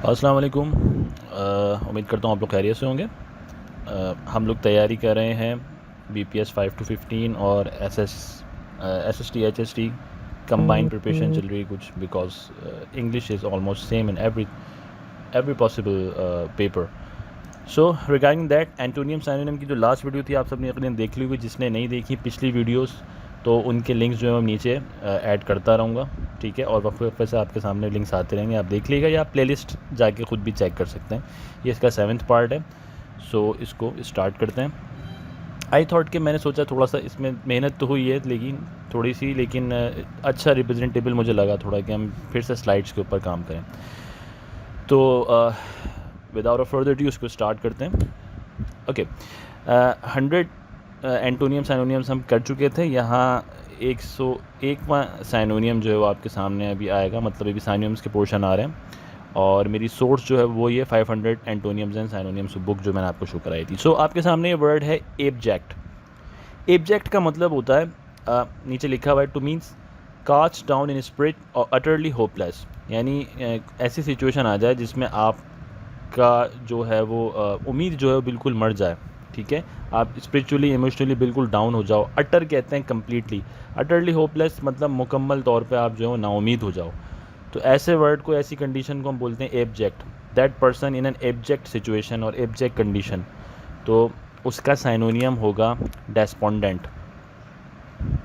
अस्सलाम वालेकुम। उम्मीद करता हूँ आप लोग खैरियत से होंगे। हम लोग तैयारी कर रहे हैं BPS 5 to 15 और SST HST कंबाइंड प्रिपरेशन चल रही है कुछ, because English is almost same in every possible paper. So regarding that, antonym synonym की जो लास्ट वीडियो थी आप सबने यकीनन देख ली होगी। जिसने नहीं देखी पिछली वीडियोस, तो उनके लिंक्स जो है मैं नीचे ऐड करता रहूँगा, ठीक है। और वक्त से आपके सामने लिंक्स आते रहेंगे, आप देख लीजिएगा या आप प्लेलिस्ट जाके खुद भी चेक कर सकते हैं। ये इसका 7th पार्ट है। सो इसको स्टार्ट करते हैं। आई थॉट कि मैंने सोचा थोड़ा सा इसमें मेहनत तो हुई है लेकिन थोड़ी सी, लेकिन अच्छा रिप्रेजेंटेबल मुझे लगा थोड़ा कि हम फिर से स्लाइड्स के ऊपर काम करें। तो विदाउट अ फर्दर ड्यू उसको स्टार्ट करते हैं। ओके, 100 एंटोनियम साइनोनियम्स हम कर चुके थे। यहाँ 101वां साइनोनियम जो है वो आपके सामने अभी आएगा, मतलब अभी साइनोनियम्स के पोर्शन आ रहे हैं। और मेरी सोर्स जो है वो ये 500 एंटोनियम्स एंड साइनोनियम्स बुक जो मैंने आपको शो कराई थी। सो आपके सामने ये वर्ड है एब्जेक्ट। एब्जेक्ट का मतलब होता है, नीचे लिखा हुआ है, two means caste down in spirit और अटरली होपलेस। यानी ऐसी सिचुएशन आ जाए जिसमें आप का जो है वो उम्मीद जो है वो बिल्कुल मर जाए, ठीक है। आप स्पिरिचुअली इमोशनली बिल्कुल डाउन हो जाओ। अटर कहते हैं कम्प्लीटली, अटरली होपलेस मतलब मुकम्मल तौर पे आप जो है नाउमीद हो जाओ। तो ऐसे वर्ड को, ऐसी कंडीशन को हम बोलते हैं abject. That person in an abject situation और एब्जेक्ट कंडीशन, तो उसका साइनोनियम होगा डेस्पोंडेंट।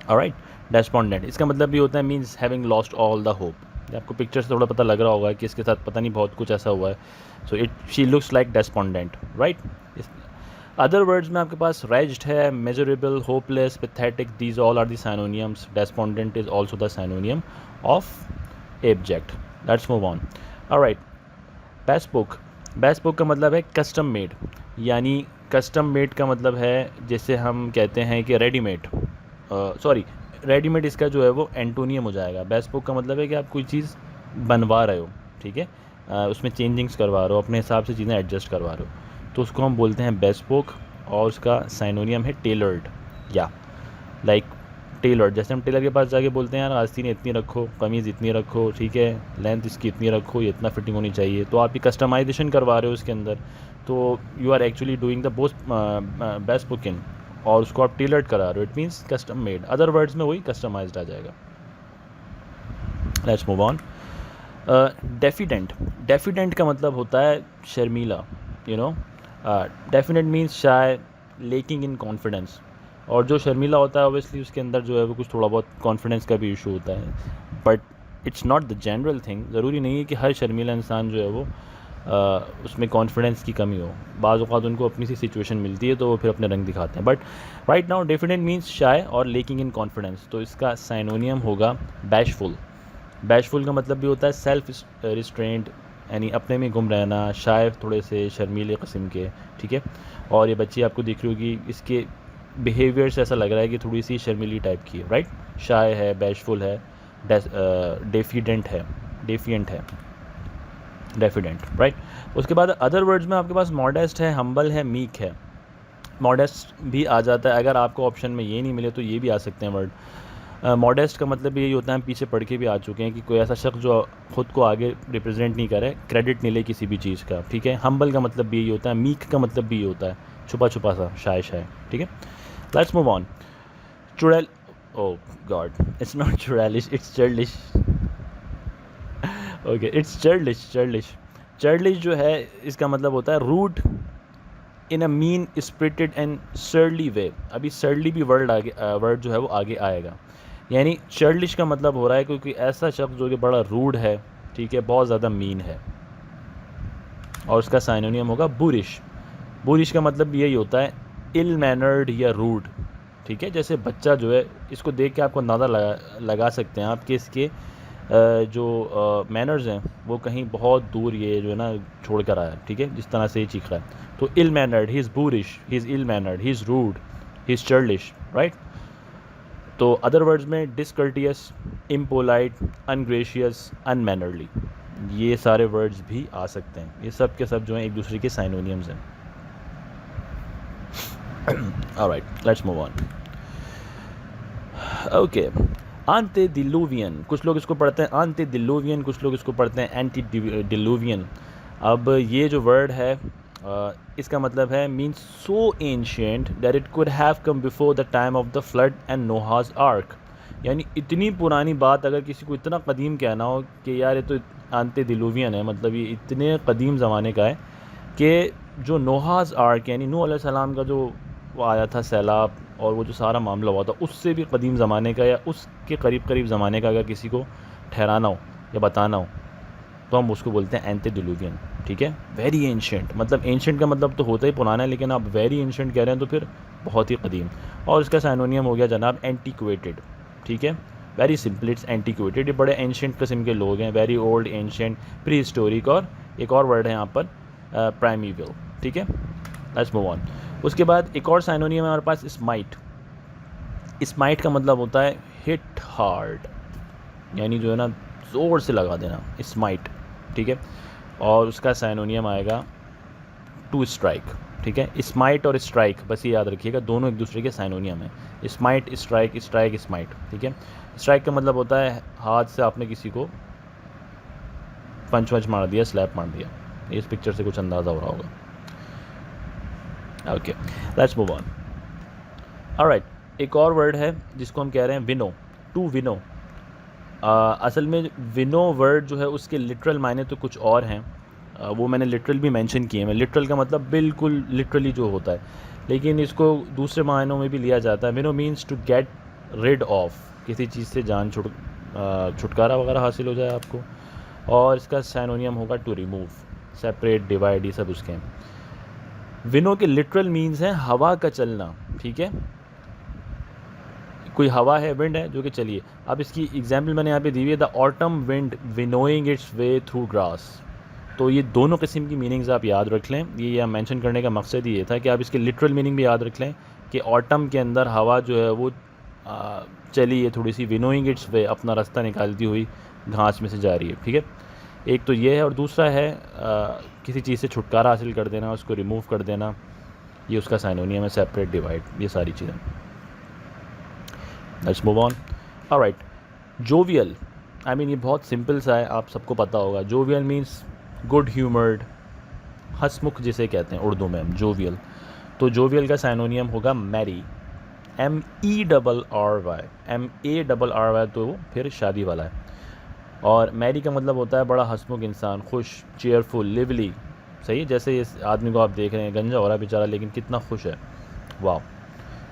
ऑलराइट, डेस्पोंडेंट इसका मतलब भी होता है means having lost all the hope. आपको पिक्चर से थोड़ा पता लग रहा होगा कि इसके साथ पता नहीं बहुत कुछ ऐसा हुआ है। So she looks like despondent, right. Other words में आपके पास रेज्ड है, miserable, hopeless, pathetic, these all are the synonyms. Despondent is also the synonym of abject. Let's move on. Alright, bespoke. Bespoke का मतलब है custom made. यानी custom made का मतलब है जैसे हम कहते हैं कि रेडीमेड, सॉरी रेडीमेड इसका जो है वो एंटोनियम हो जाएगा। बेस्ट बुक का मतलब है कि आप कोई चीज़ बनवा रहे हो, ठीक है, उसमें चेंजिंग्स करवा रहे हो, अपने हिसाब से चीज़ें एडजस्ट करवा रहे हो, तो उसको हम बोलते हैं बेस्ट बुक। और उसका साइनोनियम है टेलर्ड, या लाइक टेलर्ड। जैसे हम टेलर के पास जाके बोलते हैं यार आस्तीन इतनी रखो, कमीज़ इतनी रखो, ठीक है, लेंथ इसकी इतनी रखो, ये इतना फिटिंग होनी चाहिए, तो आप ये कस्टमाइजेशन करवा रहे हो उसके अंदर। तो you are actually doing the bespoking, और उसको आप टेलर्ड करा रहे हो, it means custom made. Other words में वही कस्टमाइज्ड आ जाएगा। Let's move on. Diffident. Diffident का मतलब होता है शर्मीला, you know. Diffident means shy, lacking in confidence. और जो शर्मीला होता है ऑब्वियसली उसके अंदर जो है वो कुछ थोड़ा बहुत कॉन्फिडेंस का भी इशू होता है, but it's not the general thing. ज़रूरी नहीं है कि हर शर्मीला इंसान जो है वो उसमें कॉन्फिडेंस की कमी हो। बाज़ औक़ात उनको अपनी सी सिचुएशन मिलती है तो वो फिर अपने रंग दिखाते हैं। But right now diffident means shy और लेकिंग इन कॉन्फिडेंस, तो इसका साइनोनियम होगा बैशफुल। बैशफुल का मतलब भी होता है सेल्फ रिस्ट्रेंट, यानी अपने में गुम रहना, शाय थोड़े से शर्मीले किस्म के, ठीक है। और ये बच्ची आपको दिख रही होगी, इसके बिहेवियर से ऐसा लग रहा है कि थोड़ी सी शर्मीली टाइप की है, राइट। शाय है, बैशफुल है, डेफिडेंट है, डेफिएंट है, डेफिडेंट, राइट। उसके बाद अदर वर्ड्स में आपके पास मॉडेस्ट है, हम्बल है, मीक है। मॉडेस्ट भी आ जाता है, अगर आपको ऑप्शन में ये नहीं मिले तो ये भी आ सकते हैं वर्ड। मॉडेस्ट का मतलब यही होता है, हम पीछे पढ़ के भी आ चुके हैं, कि कोई ऐसा शख्स जो ख़ुद को आगे रिप्रेजेंट नहीं करे, क्रेडिट नहीं ले किसी भी चीज़ का, ठीक है। हम्बल का मतलब भी यही होता है, मीक का मतलब भी यही होता है, छुपा छुपा सा, शाय शाय, ठीक है। Let's move on. चुड़ैल, ओ गॉड, इट्स नॉट चुड़ैलिश, it's childish. Okay, it's childish. Childish जो है इसका मतलब होता है rude in a mean spirited and surly way. अभी सर्ली भी वर्ड जो है वो आगे आएगा। यानी चाइल्डिश का मतलब हो रहा है क्योंकि ऐसा शख्स जो कि बड़ा रूड है, ठीक है, बहुत ज़्यादा मीन है। और उसका साइनोनियम होगा बुरिश। बुरिश का मतलब यही होता है इल मैनर्ड या रूड, ठीक है। जैसे बच्चा जो है, इसको देख के आपको अंदाज़ा लगा सकते हैं आप कि इसके जो मैनर्स हैं वो कहीं बहुत दूर ये जो है ना छोड़ कर आया, ठीक है, जिस तरह से ये चीख रहा है। तो ill mannered, he is boorish, he is ill mannered, he is rude, he is childish, right. तो अदर वर्ड्स में डिसकर्टियस, इम्पोलाइट, अनग्रेशियस, अनमैनरली, ये सारे वर्ड्स भी आ सकते हैं। ये सब के सब जो हैं एक दूसरे के साइनोनियम्स हैं। Alright, let's move on. Okay, antediluvian, कुछ लोग इसको पढ़ते हैं एंटीडिलुवियन, कुछ लोग इसको पढ़ते हैं एंटीडिलुवियन। अब ये जो वर्ड है इसका मतलब है means so ancient that it could have come before the time of the flood and Noah's ark. यानी इतनी पुरानी बात, अगर किसी को इतना कदीम कहना हो कि यार ये तो आंते दिलुवियन है, मतलब ये इतने कदीम ज़माने का है कि जो नोहाज आर्क यानी नूह अलैहिस्सलाम का जो वो आया था सैलाब और वो जो सारा मामला हुआ था, उससे भी कदीम ज़माने का या उसके करीब करीब ज़माने का अगर किसी को ठहराना हो या बताना हो तो हम उसको बोलते हैं एंटेडिलुवियन। ठीक है, वेरी एंशेंट, मतलब एंशेंट का मतलब तो होता ही पुराना है, लेकिन आप वेरी एंशेंट कह रहे हैं तो फिर बहुत ही कदीम। और इसका साइनोनियम हो गया जनाब एंटीक्वेटेड। ठीक है, वेरी सिंपल, इट्स एंटीक्वेटेड। ये बड़े एंशेंट किस्म के लोग हैं, very old, ancient, pre historic, और एक और वर्ड है यहाँ पर प्राइमीवल। ठीक है, लेट्स मूव ऑन। उसके बाद एक और साइनोनियम है हमारे पास स्माइट। स्माइट का मतलब होता है हिट हार्ड, यानी जो है ना ज़ोर से लगा देना, स्माइट। ठीक है, और उसका साइनोनियम आएगा टू स्ट्राइक। ठीक है, स्माइट और स्ट्राइक बस ये याद रखिएगा, दोनों एक दूसरे के साइनोनियम है। Smite strike, strike smite. ठीक है, स्ट्राइक का मतलब होता है हाथ से आपने किसी को पंच वंच मार दिया, स्लैप मार दिया। इस पिक्चर से कुछ अंदाज़ा हो रहा होगा। Okay, let's move on. Alright, एक और वर्ड है जिसको हम कह रहे हैं विनो, टू विनो। असल में विनो वर्ड जो है उसके लिटरल मायने तो कुछ और हैं, वो मैंने लिटरल भी मेंशन किए हैं। लिटरल का मतलब बिल्कुल लिटरली जो होता है, लेकिन इसको दूसरे मायनों में भी लिया जाता है। Winnow means to get rid of, किसी चीज़ से जान छुटकारा वगैरह हासिल हो जाए आपको। और इसका साइनोनियम होगा टू रिमूव, सेपरेट, डिवाइड, ये सब उसके हैं। विनो के लिटरल मीन्स हैं हवा का चलना। ठीक है, कोई हवा है, विंड है जो कि चलिए। अब इसकी एग्जाम्पल मैंने यहाँ पे दी हुई है, the autumn wind winnowing it's way through grass. तो ये दोनों किस्म की मीनिंग्स आप याद रख लें। ये मेंशन करने का मकसद ये था कि आप इसके लिटरल मीनिंग भी याद रख लें कि ऑटम के अंदर हवा जो है वो चली है थोड़ी सी, विनोइंग इट्स वे, अपना रास्ता निकालती हुई घास में से जा रही है। ठीक है, एक तो ये है, और दूसरा है किसी चीज़ से छुटकारा हासिल कर देना, उसको रिमूव कर देना, ये उसका साइनोनियम है, सेपरेट, डिवाइड, ये सारी चीज़ें। Let's move on. Alright, jovial, I mean ये बहुत सिंपल सा है, आप सबको पता होगा। जोवियल मीन्स गुड ह्यूमर्ड, हंसमुख जिसे कहते हैं उर्दू में, जोवियल। तो जोवियल का साइनोनियम होगा मैरी, MERRY, MARRY, तो फिर शादी वाला है। और मैरी का मतलब होता है बड़ा हंसमुख इंसान, खुश, चेयरफुल, लिवली। सही है, जैसे इस आदमी को आप देख रहे हैं, गंजा हो रहा है बेचारा लेकिन कितना खुश है, वाह।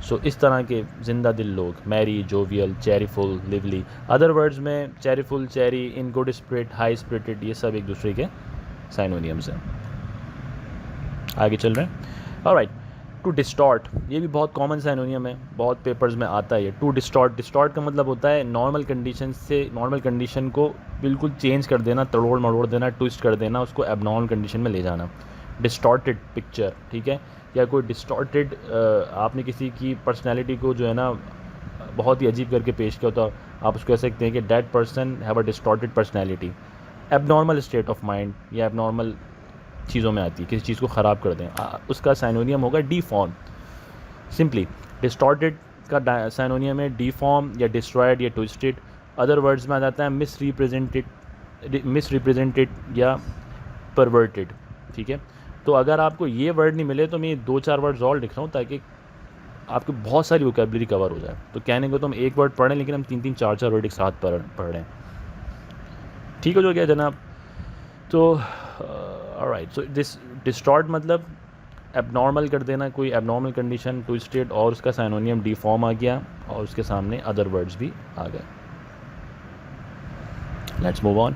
सो इस तरह के जिंदा दिल लोग, merry, jovial, cheerful, lively. Other words में cheerful, cheery, in good spirit, high spirited, ये सब एक दूसरे के साइनोनियम्स हैं। आगे चल रहे हैं। ऑलराइट, टू डिस्टॉर्ट, ये भी बहुत कॉमन साइनोनियम है, बहुत पेपर्स में आता है ये। टू डिस्टॉर्ट, डिस्टॉर्ट का मतलब होता है नॉर्मल कंडीशन से, नॉर्मल कंडीशन को बिल्कुल चेंज कर देना, तड़ोड़ मड़ोड़ देना, ट्विस्ट कर देना, उसको एबनॉर्मल कंडीशन में ले जाना। डिस्टॉर्टेड पिक्चर, ठीक है, या कोई डिस्टॉर्टेड, आपने किसी की पर्सनैलिटी को जो है ना बहुत ही अजीब करके पेश किया, तो आप उसको कह सकते हैं कि that person have a distorted personality. Abnormal state of mind या एबनॉर्मल चीज़ों में आती है, किसी चीज़ को ख़राब कर दें, उसका साइनोनियम होगा डीफॉर्म। सिंपली डिस्टॉर्टेड का साइनोनियम है डीफॉर्म या डिस्ट्रॉयड या ट्विस्टेड। अदर वर्ड्स में आ जाता है मिसरिप्रेजेंटेड या परवर्टेड। ठीक है, तो अगर आपको ये वर्ड नहीं मिले तो मैं 2-4 वर्ड्स और लिख रहा हूँ ताकि आपकी बहुत सारी वोकैबुलरी कवर हो जाए। तो कहने को तो हम एक वर्ड पढ़ें लेकिन हम 3-3, 4-4 वर्ड एक साथ पढ़ रहे हैं। ठीक हो जो गया जनाब। तो ऑलराइट, सो डिस्टॉर्ट मतलब एबनॉर्मल कर देना, कोई एबनॉर्मल कंडीशन, ट्विस्टेड, और उसका साइनोनियम डीफॉर्म आ गया और उसके सामने अदर वर्ड्स भी आ गए। Let's move on.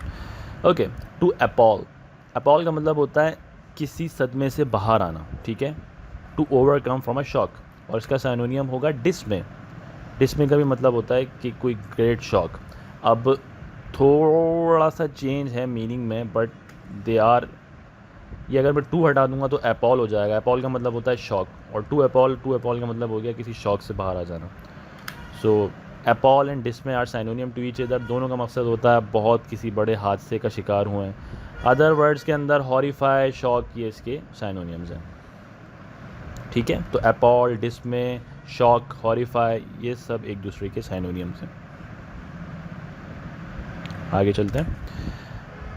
Okay, to appal, appal का मतलब होता है किसी सदमे से बाहर आना। ठीक है, to overcome from a shock, और इसका साइनोनियम होगा डिसमे। डिसमे का भी मतलब होता है कि कोई ग्रेट शॉक। अब थोड़ा सा चेंज है मीनिंग में, बट दे आर, ये अगर मैं टू हटा दूंगा तो अपॉल हो जाएगा। अपॉल का मतलब होता है शॉक, और टू अपॉल का मतलब हो गया किसी शॉक से बाहर आ जाना। So appal and dismay are synonym to each other. दोनों का मकसद होता है बहुत किसी बड़े हादसे का शिकार हुए हैं। अदर वर्ड्स के अंदर हॉरिफाई, शॉक, ये इसके साइनोनियम्स हैं। ठीक है, तो अपॉल, डिसमे, शॉक, हॉरिफाई, ये सब एक दूसरे के साइनोनियम्स हैं। आगे चलते हैं।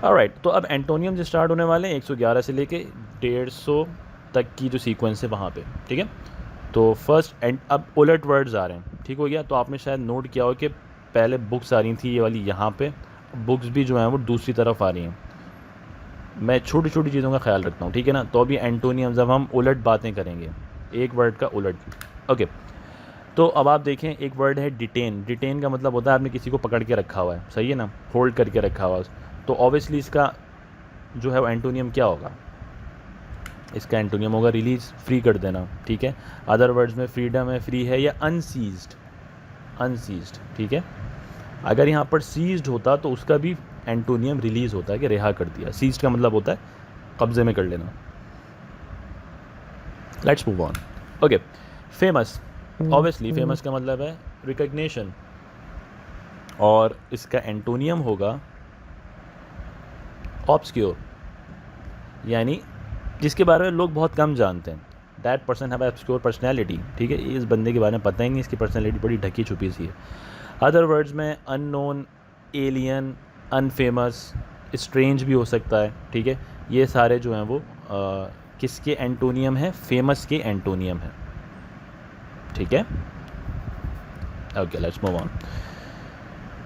ऑलराइट, तो अब एंटोनियम जो स्टार्ट होने वाले हैं 111 से लेके 150 तक की जो सीक्वेंस है वहाँ पे, ठीक है। तो फर्स्ट एंड अब उलट वर्ड्स आ रहे हैं, ठीक हो गया। तो आपने शायद नोट किया हो कि पहले बुक्स आ रही थी ये वाली यहाँ पे, बुक्स भी जो हैं वो दूसरी तरफ आ रही हैं। मैं छोटी छोटी चीज़ों का ख्याल रखता हूँ, ठीक है ना। तो अभी एंटोनियम जब हम उलट बातें करेंगे, एक वर्ड का उलट, ओके। तो अब आप देखें, एक वर्ड है डिटेन। डिटेन का मतलब होता है आपने किसी को पकड़ के रखा हुआ है, सही है ना, होल्ड करके रखा हुआ है। तो ऑब्वियसली इसका जो है वो एंटोनियम क्या होगा, इसका एंटोनियम होगा रिलीज, फ्री कर देना, ठीक है। अदर वर्ड्स में फ्रीडम है, फ्री है, या अनसीज्ड, अनसीज्ड, ठीक है। अगर यहाँ पर सीज्ड होता तो उसका भी एंटोनियम रिलीज होता है कि रिहा कर दिया। सीज्ड का मतलब होता है कब्जे में कर लेना। Let's move on, okay. Famous, obviously famous का मतलब है रिकग्निशन, और इसका एंटोनियम होगा ऑब्सक्योर, यानी जिसके बारे में लोग बहुत कम जानते हैं। That person have obscure personality, ठीक है। इस बंदे के बारे में पता ही नहीं, इसकी पर्सनैलिटी बड़ी ढकी छुपी सी है। अदर वर्ड्स में अननोन, एलियन, अनफेमस, स्ट्रेंज भी हो सकता है, ठीक है। ये सारे जो हैं वो किसके एंटोनियम है, फेमस के एंटोनियम है, ठीक है। Okay, let's move on.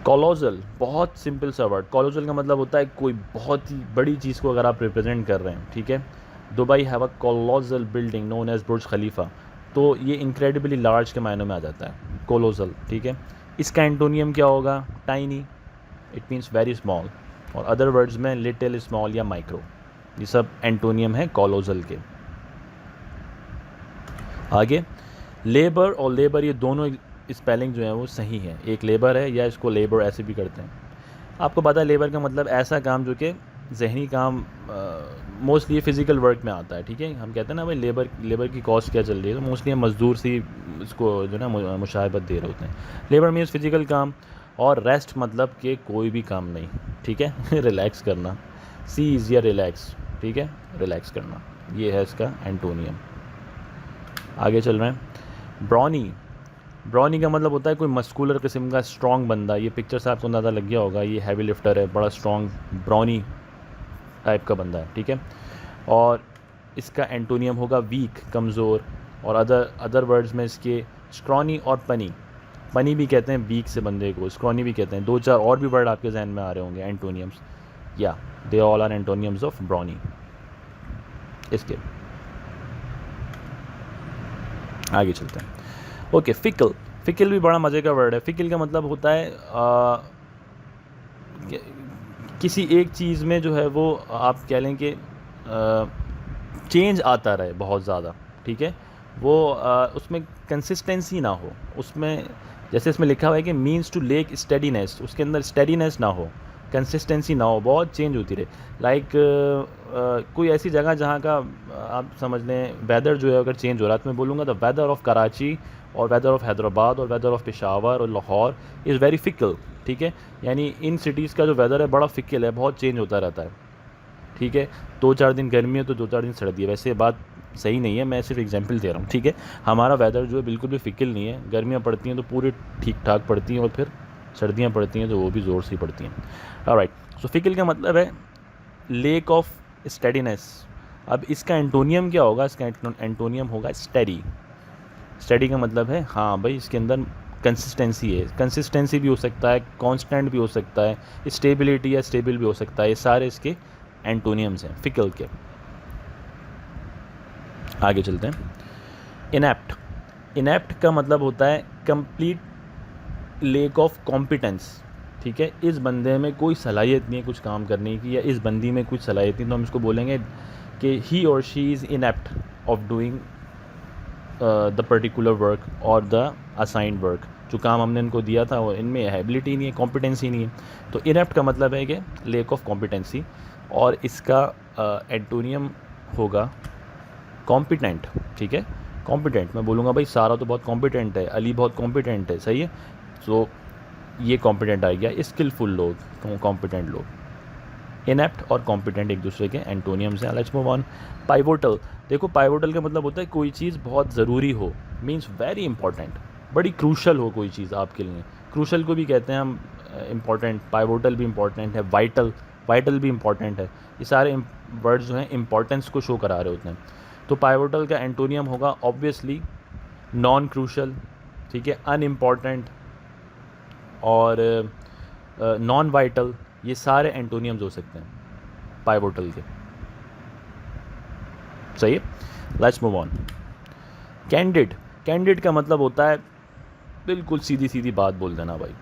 Colossal, बहुत सिंपल सा वर्ड। कॉलोजल का मतलब होता है कोई बहुत ही बड़ी चीज़ को अगर आप रिप्रेजेंट कर रहे हैं, ठीक है। Dubai have a colossal building known as Burj Khalifa, तो ये इनक्रेडिबली लार्ज के मायनों में आ जाता है कॉलोजल, ठीक है। इसका एंटोनियम क्या होगा, tiny, it means very small. और अदर वर्ड्स में लिटिल, स्मॉल या माइक्रो, ये सब एंटोनियम है कॉलोजल के। आगे लेबर और लेबर, ये दोनों स्पेलिंग जो है वो सही है। एक लेबर है, या इसको लेबर ऐसे भी करते हैं। आपको पता है लेबर का मतलब ऐसा काम जो कि जहनी काम, मोस्टली ये फिज़िकल वर्क में आता है, ठीक है। हम कहते हैं ना भाई लेबर की कॉस्ट क्या चल रही है, तो मोस्टली हम मज़दूर से इसको जो है ना मुशाहबत दे रहे होते हैं। लेबर मीन्स फिज़िकल काम, और रेस्ट मतलब कि कोई भी काम नहीं, ठीक है। रिलैक्स करना, सीज या रिलैक्स, ठीक है, रिलैक्स करना, ये है इसका एंटोनियम। आगे चल रहे हैं। ब्रॉनी, ब्रॉनी का मतलब होता है कोई मस्कुलर किस्म का स्ट्रॉन्ग बंदा। ये पिक्चर से आपको अंदाज़ा लग गया होगा, ये हैवी लिफ्टर है, बड़ा स्ट्रॉन्ग ब्रॉनी टाइप का बंदा है, ठीक है। और इसका एंटोनियम होगा वीक, कमज़ोर। और अदर वर्ड्स में इसके स्क्रॉनी और पनी, पनी भी कहते हैं वीक से बंदे को, स्क्रॉनी भी कहते हैं। दो चार और भी वर्ड आपके जहन में आ रहे होंगे एंटोनियम्स, या they all are antonyms of brawny. इसके आगे चलते हैं, ओके। फिकल, फिकल भी बड़ा मज़े का वर्ड है। फिकल का मतलब होता है किसी एक चीज़ में जो है वो आप कह लें कि चेंज आता रहे बहुत ज़्यादा, ठीक है। वो उसमें कंसिस्टेंसी ना हो, उसमें जैसे इसमें लिखा हुआ है कि मीन्स टू लेक स्टेडीनेस, उसके अंदर स्टेडीनेस ना हो, कंसिस्टेंसी ना हो, बहुत चेंज होती रहे। लाइक कोई ऐसी जगह जहाँ का आप समझ लें वेदर जो है अगर चेंज हो रहा है, तो मैं बोलूँगा द वेदर ऑफ कराची और वेदर ऑफ हैदराबाद और वेदर ऑफ पेशावर और लाहौर इज़ वेरी फिकल, ठीक है। यानी इन सिटीज़ का जो वेदर है बड़ा फिकल है, बहुत चेंज होता रहता है, ठीक है। 2-4 दिन गर्मी है तो 2-4 दिन सर्दी है। वैसे बात सही नहीं है, मैं सिर्फ एग्जांपल दे रहा हूँ, ठीक है। हमारा वेदर जो है बिल्कुल भी फिकल नहीं है। गर्मियाँ पड़ती हैं तो पूरी ठीक ठाक पड़ती हैं, और फिर सर्दियाँ पड़ती हैं तो वो भी ज़ोर से पड़ती हैं। ऑलराइट, सो फिकल का मतलब है लेक ऑफ स्टेडीनेस। अब इसका एंटोनियम क्या होगा, इसका एंटोनियम होगा स्टेडी। स्टेडी का मतलब है हाँ भाई इसके अंदर कंसिस्टेंसी है। कंसिस्टेंसी भी हो सकता है, कांस्टेंट भी हो सकता है, स्टेबिलिटी या स्टेबल भी हो सकता है। ये सारे इसके एंटोनियम्स हैं फिकल के। आगे चलते हैं। इनएप्ट, इनएप्ट का मतलब होता है कंप्लीट लेक ऑफ कॉम्पिटेंस, ठीक है। इस बंदे में कोई सलाहियत नहीं है कुछ काम करने की, या इस बंदी में कुछ सलाहियत नहीं, तो हम इसको बोलेंगे कि ही और she is inept of doing the particular work और द असाइंड वर्क। जो काम हमने इनको दिया था वो इनमें एबिलिटी नहीं है, कॉम्पिटेंसी नहीं है। तो इनएप्ट का मतलब है कि लेक ऑफ कॉम्पिटेंसी, और इसका एंटोनियम होगा कॉम्पिटेंट, ठीक है। कॉम्पिटेंट मैं बोलूँगा भाई सारा तो बहुत कॉम्पिटेंट है, अली बहुत कॉम्पिटेंट है, सही है। सो ये कॉम्पिटेंट आ गया, स्किलफुल लोग, कॉम्पिटेंट लोग। इनएप्ट और कॉम्पिटेंट एक दूसरे के एंटोनियम्स हैं। Let's move on. पाइवोटल, देखो पाइवोटल का मतलब होता है कोई चीज़ बहुत ज़रूरी हो, मीन्स वेरी इंपॉर्टेंट, बड़ी क्रूशल हो कोई चीज़ आपके लिए। क्रूशल को भी कहते हैं हम इम्पॉर्टेंट, पाइवोटल भी इम्पॉर्टेंट है। वाइटल, वाइटल भी इंपॉर्टेंट है। ये सारे वर्ड्स जो हैं इंपॉर्टेंस को शो करा रहे होते हैं। तो पाइवोटल का एंटोनियम होगा ऑब्वियसली नॉन क्रूशल, ठीक है, अनइम्पॉर्टेंट और नॉन वाइटल। ये सारे एंटोनियम्स हो सकते हैं पाइवोटल के। सही है, let's move on. Candid, candid का मतलब होता है बिल्कुल सीधी सीधी बात बोल देना भाई,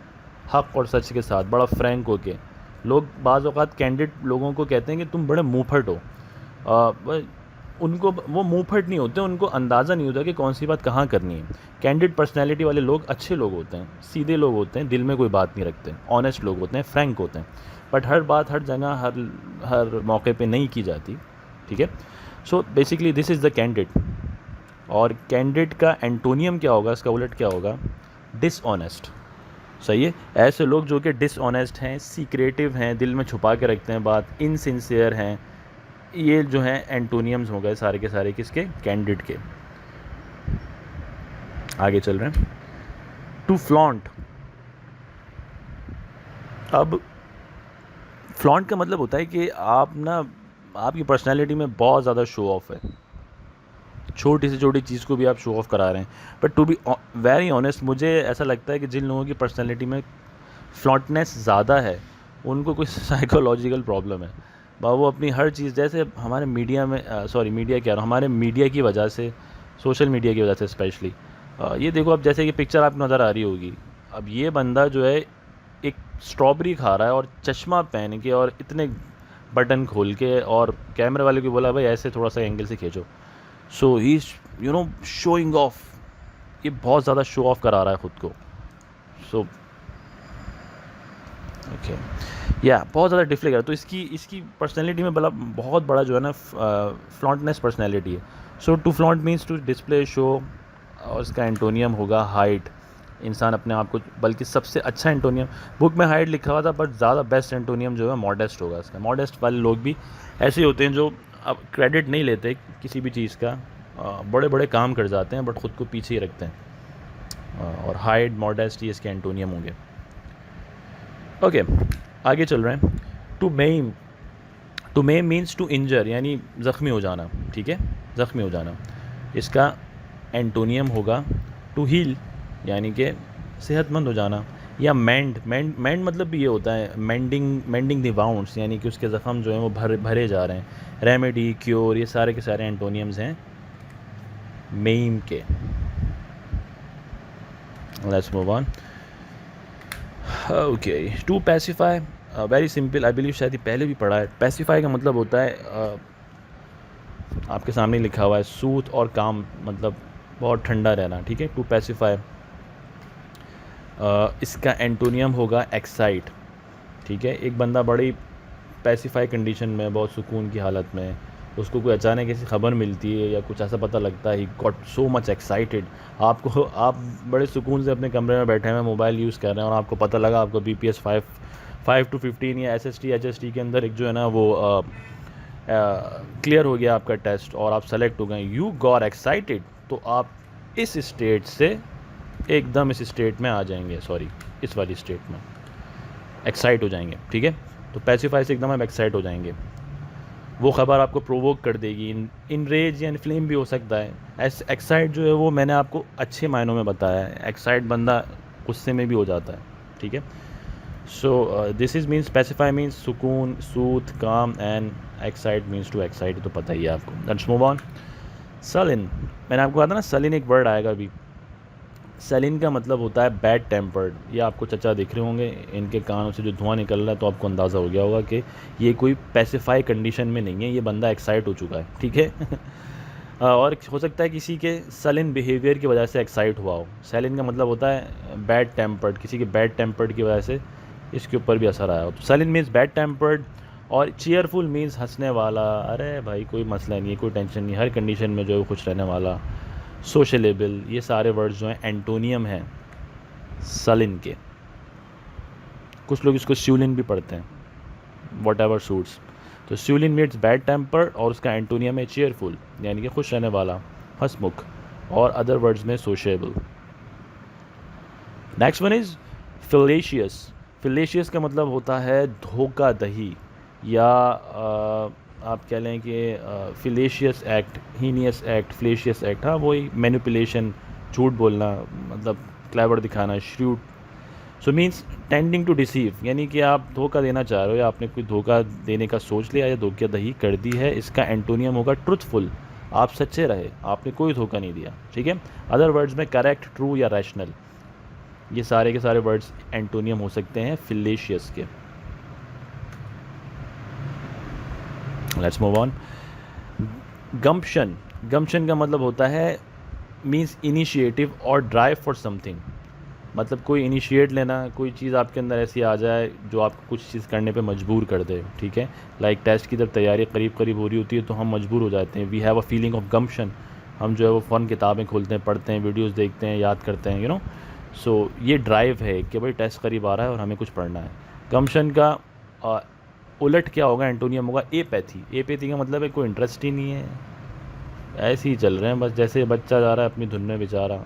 हक और सच के साथ, बड़ा फ्रैंक होके। लोग बाज़ औक़ात कैंडिड लोगों को कहते हैं कि तुम बड़े मुँहफट हो। उनको वो मुँहफट नहीं होते, उनको अंदाज़ा नहीं होता कि कौन सी बात कहाँ करनी है। कैंडिड पर्सनैलिटी वाले लोग अच्छे लोग होते हैं, सीधे लोग होते हैं, दिल में कोई बात नहीं रखते, ऑनेस्ट लोग होते हैं, फ्रैंक होते हैं। बट हर बात हर जगह हर मौके पे नहीं की जाती, ठीक है। So basically this is the candid. और कैंडिड का एंटोनियम क्या होगा, इसका उलट क्या होगा, डिसऑनेस्ट। सही है, ऐसे लोग जो कि डिसऑनेस्ट हैं, सीक्रेटिव हैं, दिल में छुपा के रखते हैं बात, इनसिंसियर हैं, ये जो हैं एंटोनियम्स हो गए सारे के सारे किसके, कैंडिड के। आगे चल रहे हैं। टू फ्लॉन्ट, अब फ्लॉन्ट का मतलब होता है कि आप ना, आपकी पर्सनैलिटी में बहुत ज़्यादा शो ऑफ है, छोटी से छोटी चीज़ को भी आप शो ऑफ करा रहे हैं। But to be very honest, मुझे ऐसा लगता है कि जिन लोगों की पर्सनैलिटी में फ्लॉन्टनेस ज़्यादा है उनको कोई साइकोलॉजिकल प्रॉब्लम है। वो अपनी हर चीज़, जैसे हमारे मीडिया में मीडिया क्या रहा, हमारे मीडिया की वजह से, सोशल मीडिया की वजह से स्पेशली, ये देखो अब जैसे कि पिक्चर आपको नज़र आ रही होगी, अब ये बंदा जो है एक स्ट्रॉबेरी खा रहा है और चश्मा पहन के और इतने बटन खोल के, और कैमरे वाले को बोला भाई ऐसे थोड़ा सा एंगल से खींचो। सो ही इज़ शोइंग ऑफ, ये बहुत ज़्यादा शो ऑफ करा रहा है ख़ुद को। सो ओके, या बहुत ज़्यादा डिफ्लेक्ट है, तो इसकी पर्सनैलिटी में बहुत बड़ा जो है ना फ्लॉन्टनेस पर्सनैलिटी है। So to flaunt means to display, show, और इसका एंटोनियम होगा हाइड। इंसान अपने आप को, बल्कि सबसे अच्छा एंटोनियम बुक में हाइड लिखा हुआ था, बट ज़्यादा बेस्ट एंटोनियम जो है मॉडेस्ट होगा इसका। मॉडेस्ट वाले लोग भी ऐसे होते हैं जो अब क्रेडिट नहीं लेते किसी भी चीज़ का, बड़े बड़े काम कर जाते हैं बट ख़ुद को पीछे ही रखते हैं। और हाइड, मॉडेस्ट, ये इसके एंटोनियम होंगे। ओके, आगे चल रहे हैं। To maim, to maim means to injure, यानी ज़ख्मी हो जाना, ठीक है, ज़ख्मी हो जाना। इसका एंटोनियम होगा टू हील, यानी कि सेहतमंद हो जाना। या मेंड, मेंड मतलब भी ये होता है मेंडिंग द वाउंड्स, यानी कि उसके ज़ख़म जो हैं वो भरे जा रहे हैं। रेमेडी, क्योर, ये सारे के सारे एंटोनियम्स हैं मेम के। Let's move on. Okay, to pacify, very simple, I believe शायद ये पहले भी पढ़ा है। पैसिफाई का मतलब होता है, आपके सामने लिखा हुआ है, सूथ और काम, मतलब बहुत ठंडा रहना, ठीक है, टू पैसिफाई। इसका एंटोनियम होगा एक्साइट, ठीक है। एक बंदा बड़ी पैसिफाई कंडीशन में, बहुत सुकून की हालत में, उसको कोई अचानक ऐसी खबर मिलती है या कुछ ऐसा पता लगता है, he got so much excited. आप बड़े सुकून से अपने कमरे में बैठे हुए मोबाइल यूज़ कर रहे हैं और आपको पता लगा आपको BPS 5 to 15 या SST HST के अंदर एक जो है ना वो क्लियर हो गया आपका टेस्ट और आप सेलेक्ट हो गए, यू गॉट एक्साइटेड। तो आप इस स्टेट से एकदम इस स्टेट में आ जाएंगे, इस वाली स्टेट में एक्साइट हो जाएंगे, ठीक है। तो पैसिफाई से एकदम आप एक्साइट हो जाएंगे, वो ख़बर आपको प्रोवोक कर देगी। इन रेज या इन्फ्लेम भी हो सकता है। एक्साइट जो है वो मैंने आपको अच्छे मायनों में बताया है, एक्साइट बंदा गुस्से में भी हो जाता है, ठीक है। So this is means, pacify means सुकून, soothe, calm, and excite means to excite, तो पता ही है आपको। Let's move on. सलिन, मैंने आपको कहा था ना सलिन एक वर्ड आएगा अभी। सलिन का मतलब होता है बैड टेम्पर्ड। ये आपको चचा दिख रहे होंगे, इनके कानों से जो धुआं निकल रहा है, तो आपको अंदाज़ा हो गया होगा कि ये कोई पैसिफाई कंडीशन में नहीं है, ये बंदा एक्साइट हो चुका है, ठीक है। और हो सकता है किसी के सलिन बिहेवियर की वजह से एक्साइट हुआ हो। सलिन का मतलब होता है बैड टेम्पर्ड, किसी के बैड टेम्पर्ड की वजह से इसके ऊपर भी असर आया हो। तो सलिन मीन्स बैड टेम्पर्ड, और चीयरफुल मीन्स हंसने वाला, अरे भाई कोई मसला नहीं है, कोई टेंशन नहीं, हर कंडीशन में जो है खुश रहने वाला। सोशलेबल, ये सारे वर्ड्स जो हैं एंटोनियम हैं सलिन के। कुछ लोग इसको स्यूलिन भी पढ़ते हैं, वॉट एवर सूट्स। तो स्यूलिन मीन्स बैड टेम्पर और उसका एंटोनियम है चीयरफुल, यानी कि खुश रहने वाला, हंसमुख, और अदर वर्ड्स में sociable. Next one is felicitous. Felicitous का मतलब होता है धोखा दही, या आप कह लें कि flagitious act, heinous act, flagitious act, हाँ वही मैनिपुलेशन, झूठ बोलना, मतलब क्लेवर दिखाना, shrewd. So means tending to deceive, यानी कि आप धोखा देना चाह रहे हो या आपने कोई धोखा देने का सोच लिया या धोखाधड़ी कर दी है। इसका एंटोनियम होगा ट्रुथफुल, आप सच्चे रहे, आपने कोई धोखा नहीं दिया, ठीक है। अदर वर्ड्स में करेक्ट, ट्रू या रैशनल, ये सारे के सारे वर्ड्स एंटोनियम हो सकते हैं फिलेशियस के। Let's move on. Gumption, gumption का मतलब होता है मीन्स इनिशिएटिव और ड्राइव फॉर समथिंग, मतलब कोई इनिशिएट लेना, कोई चीज़ आपके अंदर ऐसी आ जाए जो आपको कुछ चीज़ करने पे मजबूर कर दे, ठीक है। लाइक टेस्ट की जब तैयारी करीब करीब हो रही होती है तो हम मजबूर हो जाते हैं, we have a feeling of gumption, हम जो है वो फ़ौरन किताबें खोलते हैं, पढ़ते हैं, वीडियोस देखते हैं, याद करते हैं, सो ये ड्राइव है कि भाई टेस्ट करीब आ रहा है और हमें कुछ पढ़ना है। गम्पशन का उलट क्या होगा, एंटोनियम होगा एपैथी। एपैथी का मतलब है कोई इंटरेस्ट ही नहीं है, ऐसे ही चल रहे हैं बस, जैसे बच्चा जा रहा है अपनी धुन में बेचारा,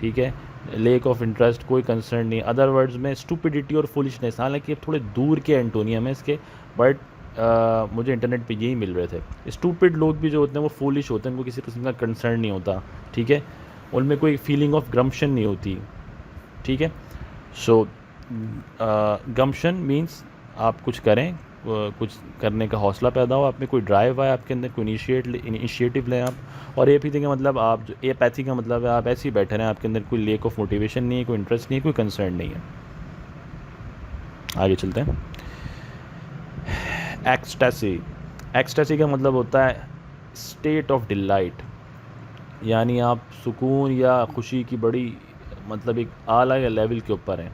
ठीक है। लेक ऑफ इंटरेस्ट, कोई कंसर्न नहीं। अदर वर्ड्स में स्टूपिडिटी और फुलिशनेस, हालांकि अब थोड़े दूर के एंटोनियम है इसके, बट मुझे इंटरनेट पे यही मिल रहे थे। स्टूपिड लोग भी जो होते हैं वो फूलिश होते हैं, उनको किसी किस्म का कंसर्न नहीं होता, ठीक है, उनमें कोई फीलिंग ऑफ गम्पशन नहीं होती, ठीक है। सो गम्पशन मीन्स आप कुछ करें, कुछ करने का हौसला पैदा हो, आप में कोई ड्राइव आए आपके अंदर, कोई इनिशिएटिव लें आप। और एपैथी का मतलब आप जो एपैथी का मतलब है आप ऐसे ही बैठे रहें, आपके अंदर कोई लेक ऑफ मोटिवेशन नहीं है, कोई इंटरेस्ट नहीं है, कोई कंसर्न नहीं है। आगे चलते हैं। एक्सटेसी, एक्सटेसी का मतलब होता है स्टेट ऑफ डिलाइट, यानी आप सुकून या खुशी की बड़ी, मतलब एक आला या लेवल के ऊपर हैं,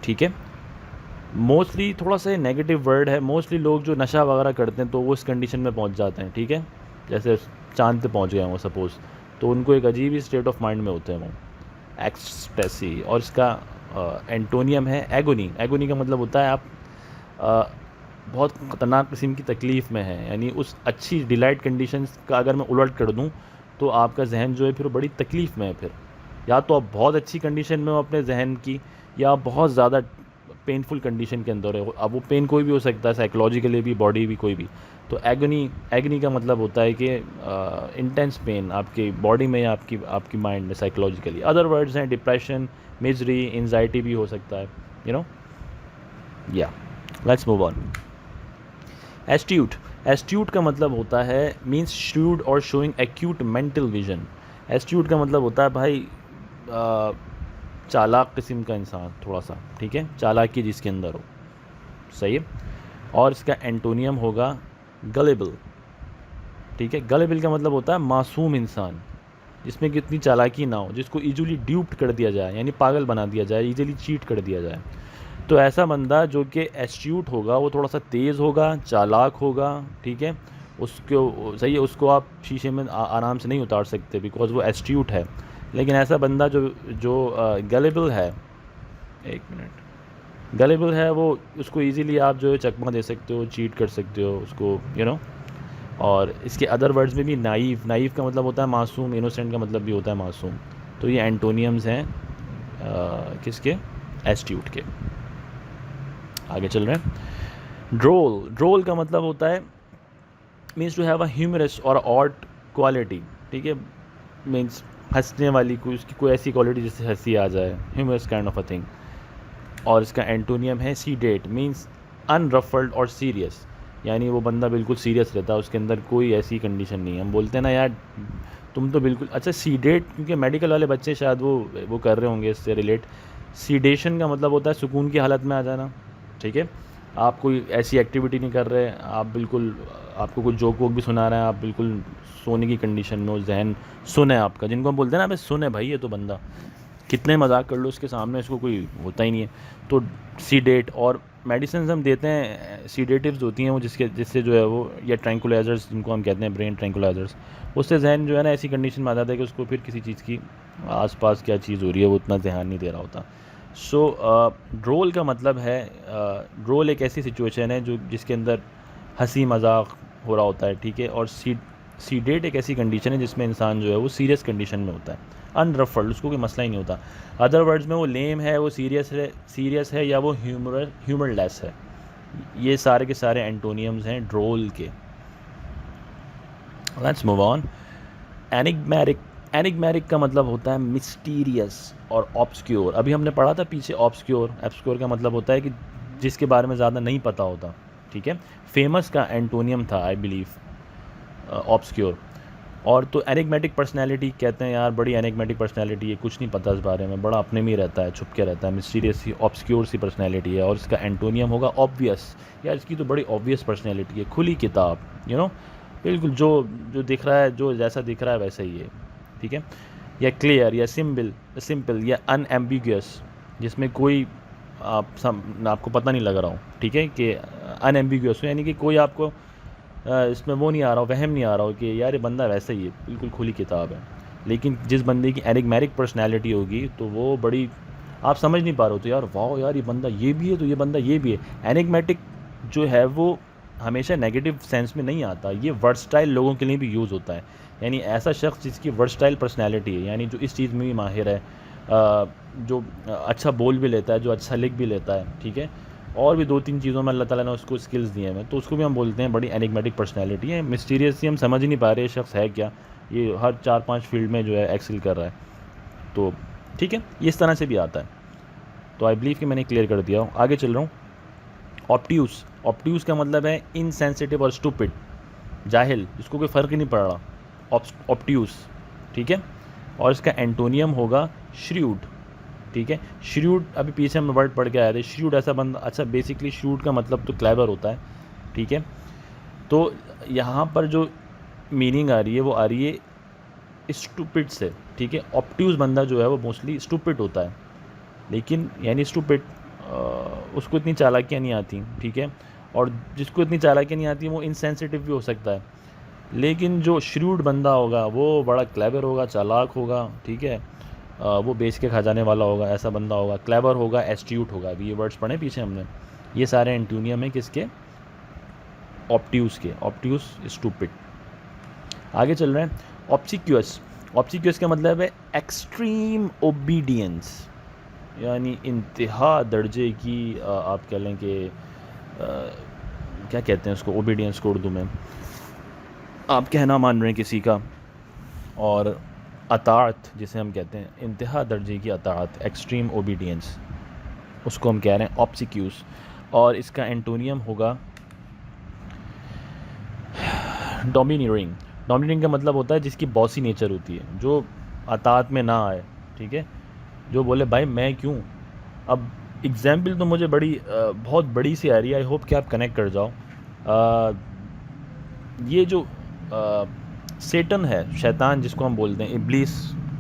ठीक है। मोस्टली थोड़ा सा नेगेटिव वर्ड है, मोस्टली लोग जो नशा वगैरह करते हैं तो वो इस कंडीशन में पहुंच जाते हैं, ठीक है। जैसे चांद पे पहुंच गए वो सपोज़, तो उनको एक अजीब ही स्टेट ऑफ माइंड में होते हैं वो, एक्सटेसी। और इसका एंटोनियम है एगोनी। एगोनी का मतलब होता है आप बहुत ख़तरनाक किस्म की तकलीफ़ में है, यानी उस अच्छी डिलाइट कंडीशंस का अगर मैं उलट कर दूं तो आपका जहन जो है फिर बड़ी तकलीफ़ में है। फिर या तो आप बहुत अच्छी कंडीशन में हो अपने जहन की, या आप बहुत ज़्यादा पेनफुल कंडीशन के अंदर है। अब वो पेन कोई भी हो सकता है, साइकोलॉजिकली भी, बॉडी भी, कोई भी। तो एगनी, एगनी का मतलब होता है कि इंटेंस पेन आपकी बॉडी में या आपकी आपकी माइंड में, साइकोलॉजिकली। अदर वर्ड्स हैं डिप्रेशन, मिजरी, एंजाइटी भी हो सकता है, या। Let's move on. Astute, astute का मतलब होता है मीन्स श्रूड और showing acute mental vision. Astute का मतलब होता है भाई चालाक किस्म का इंसान थोड़ा सा, ठीक है, चालाकी जिसके अंदर हो, सही है। और इसका एंटोनियम होगा गलेबल, ठीक है। गलेबल का मतलब होता है मासूम इंसान, जिसमें कितनी चालाकी ना हो, जिसको इजीली ड्यूप्ड कर दिया जाए, यानी पागल बना दिया जाए, इजीली चीट कर दिया जाए। तो ऐसा बंदा जो कि एस्ट्यूट होगा वो थोड़ा सा तेज़ होगा, चालाक होगा, ठीक है। उसको सही है, उसको आप शीशे में आराम से नहीं उतार सकते बिकॉज वो एस्ट्यूट है। लेकिन ऐसा बंदा जो जो गलेबल है, एक मिनट, गलेबल है वो, उसको इजीली आप जो है चकमा दे सकते हो, चीट कर सकते हो उसको। और इसके अदर वर्ड्स में भी नाइव, नाइव का मतलब होता है मासूम, इनोसेंट का मतलब भी होता है मासूम। तो ये एंटोनियम्स हैं किसके, एस्ट्यूट के। आगे चल रहे हैं। ड्रोल, ड्रोल का मतलब होता है means to have a humorous और ऑड क्वालिटी, ठीक है। मीन्स हंसने वाली, कोई उसकी कोई ऐसी क्वालिटी जिससे हंसी आ जाए, humorous kind of a thing. और इसका एंटोनियम है सीडेट, मीन्स अनरफल्ड और सीरियस, यानी वो बंदा बिल्कुल सीरियस रहता है, उसके अंदर कोई ऐसी कंडीशन नहीं है। हम बोलते हैं ना यार तुम तो बिल्कुल, अच्छा सीडेट, क्योंकि मेडिकल वाले बच्चे शायद वो कर रहे होंगे इससे रिलेट। सीडेशन का मतलब होता है सुकून की हालत में आ जाना, ठीक है। आप कोई ऐसी एक्टिविटी नहीं कर रहे, आप बिल्कुल, आपको कुछ जोक वोक भी सुना रहे हैं, आप बिल्कुल सोने की कंडीशन में हो, जहन सुन है आपका, जिनको हम बोलते हैं ना भाई सुन है भाई, ये तो बंदा कितने मजाक कर लो उसके सामने, इसको कोई होता ही नहीं है। तो सीडेट, और मेडिसिन हम देते हैं सीडेटिव्स होती हैं वो, जिससे जो है वो, या ट्रैंकुलाइजर्स जिनको हम कहते हैं, ब्रेन ट्रैंकुलाइजर्स, उससे जहन जो है ना ऐसी कंडीशन में आ जाता है कि उसको फिर किसी चीज़ की आसपास क्या चीज़ हो रही है वो उतना ध्यान नहीं दे रहा होता। सो ड्रोल का मतलब है, ड्रोल एक ऐसी सिचुएशन है जो जिसके अंदर हंसी मजाक हो रहा होता है, ठीक है। और सीडेट एक ऐसी कंडीशन है जिसमें इंसान जो है वो सीरियस कंडीशन में होता है, अनरफल्ड, उसको कोई मसला ही नहीं होता। अदर वर्ड्स में वो लेम है, वो सीरियस है, या वो ह्यूमरलेस है, ये सारे के सारे एंटोनियम्स हैं ड्रोल के। Let's move on. Enigmatic, enigmatic का मतलब होता है मिस्टीरियस और ऑब्सक्योर। अभी हमने पढ़ा था पीछे ऑब्सक्योर। ऑब्सक्योर का मतलब होता है कि जिसके बारे में ज़्यादा नहीं पता होता, ठीक है। फेमस का एंटोनियम था आई बिलीव ऑब्सक्योर। और तो एनिग्मेटिक पर्सनैलिटी कहते हैं यार बड़ी एनिग्मेटिक पर्सनैलिटी है, कुछ नहीं पता इस बारे में, बड़ा अपने में ही रहता है, छुप के रहता है, मिस्टीरियस सी ऑब्सक्योर सी पर्सनैलिटी है। और इसका एंटोनियम होगा ऑब्वियस। यार इसकी तो बड़ी ऑब्वियस पर्सनैलिटी है, खुली किताब, यू नो, बिल्कुल जो जो दिख रहा है, जो जैसा दिख रहा है वैसा ही है, ठीक है। या क्लियर, या सिंपल, या अनएम्बिगुअस, जिसमें कोई आपको पता नहीं लग रहा हो, ठीक है, कि अनएम्बिगुअस हो, यानी कि कोई आपको इसमें वो नहीं आ रहा हो, वहम नहीं आ रहा हो कि यार ये बंदा वैसा ही है, बिल्कुल खुली किताब है। लेकिन जिस बंदे की एनिग्मेटिक पर्सनैलिटी होगी तो वो बड़ी, आप समझ नहीं पा रहे हो तो यार वाह यार ये बंदा ये भी है, तो ये बंदा ये भी है। एनिग्मेटिक जो है वो हमेशा नेगेटिव सेंस में नहीं आता, ये वर्सटाइल लोगों के लिए भी यूज़ होता है। यानी ऐसा शख्स जिसकी वर्सटाइल पर्सनैलिटी है, यानी जो इस चीज़ में भी माहिर है, जो अच्छा बोल भी लेता है, जो अच्छा लिख भी लेता है, ठीक है, और भी 2-3 चीज़ों में अल्लाह ताला ने उसको स्किल्स दिए हैं, तो उसको भी हम बोलते हैं बड़ी एनिग्मेटिक पर्सनैलिटी है। मिस्टीरियसली हम समझ ही नहीं पा रहे ये शख्स है क्या, ये हर 4-5 फील्ड में जो है एक्सेल कर रहा है, तो ठीक है, ये इस तरह से भी आता है। तो आई बिलीव कि मैंने क्लियर कर दिया हूँ। आगे चल रहा हूँ। ऑप्ट्यूस, ऑप्ट्यूस का मतलब है इनसेंसिटिव और स्टूपिड, जाहिल, इसको कोई फ़र्क ही नहीं पड़ रहा, ऑप्ट्यूस, ठीक है। और इसका एंटोनियम होगा श्र्यूड, ठीक है। श्र्यूड, अभी पीछे हम वर्ड पढ़ के आए थे, श्र्यूड ऐसा बंदा, अच्छा बेसिकली श्र्यूड का मतलब तो क्लेवर होता है, ठीक है। तो यहाँ पर जो मीनिंग आ रही है वो आ रही है स्टूपिड से, ठीक है। ऑप्ट्यूज बंदा जो है वो मोस्टली स्टूपिड होता है, लेकिन यानी स्टूपिड, उसको इतनी चालाकियाँ नहीं आती, ठीक है। और जिसको इतनी चालाकियाँ नहीं आती वो इनसेंसिटिव भी हो सकता है। लेकिन जो श्र्यूड बंदा होगा वो बड़ा क्लेवर होगा, चालाक होगा, ठीक है, वो बेच के खा जाने वाला होगा, ऐसा बंदा होगा, क्लेवर होगा, एस्ट्यूट होगा। अभी ये वर्ड्स पढ़े पीछे हमने, ये सारे एंटोनियम है किसके, ऑप्ट्यूस के। Obtuse stupid. आगे चल रहे हैं। ऑब्सिक्यूअस, ऑब्सिक्यूअस का मतलब है एक्सट्रीम ओबीडियंस, यानी इंतहा दर्जे की, आप कह लें कि क्या कहते हैं उसको, ओबीडियंस को उर्दू में, आप कहना मान रहे हैं किसी का, और अताअत जिसे हम कहते हैं, इंतहा दर्जे की अताअत, एक्सट्रीम ओबीडियंस, उसको हम कह रहे हैं ऑब्सिक्यूस। और इसका एंटोनियम होगा डोमिनियरिंग। डोमिनियरिंग का मतलब होता है जिसकी बॉसी नेचर होती है, जो अताअत में ना आए, ठीक है, जो बोले भाई मैं क्यों। अब एग्जाम्पल तो मुझे बड़ी बहुत बड़ी सी आ रही है, आई होप कि आप कनेक्ट कर जाओ। ये जो सेटन है, शैतान जिसको हम बोलते हैं, इब्लीस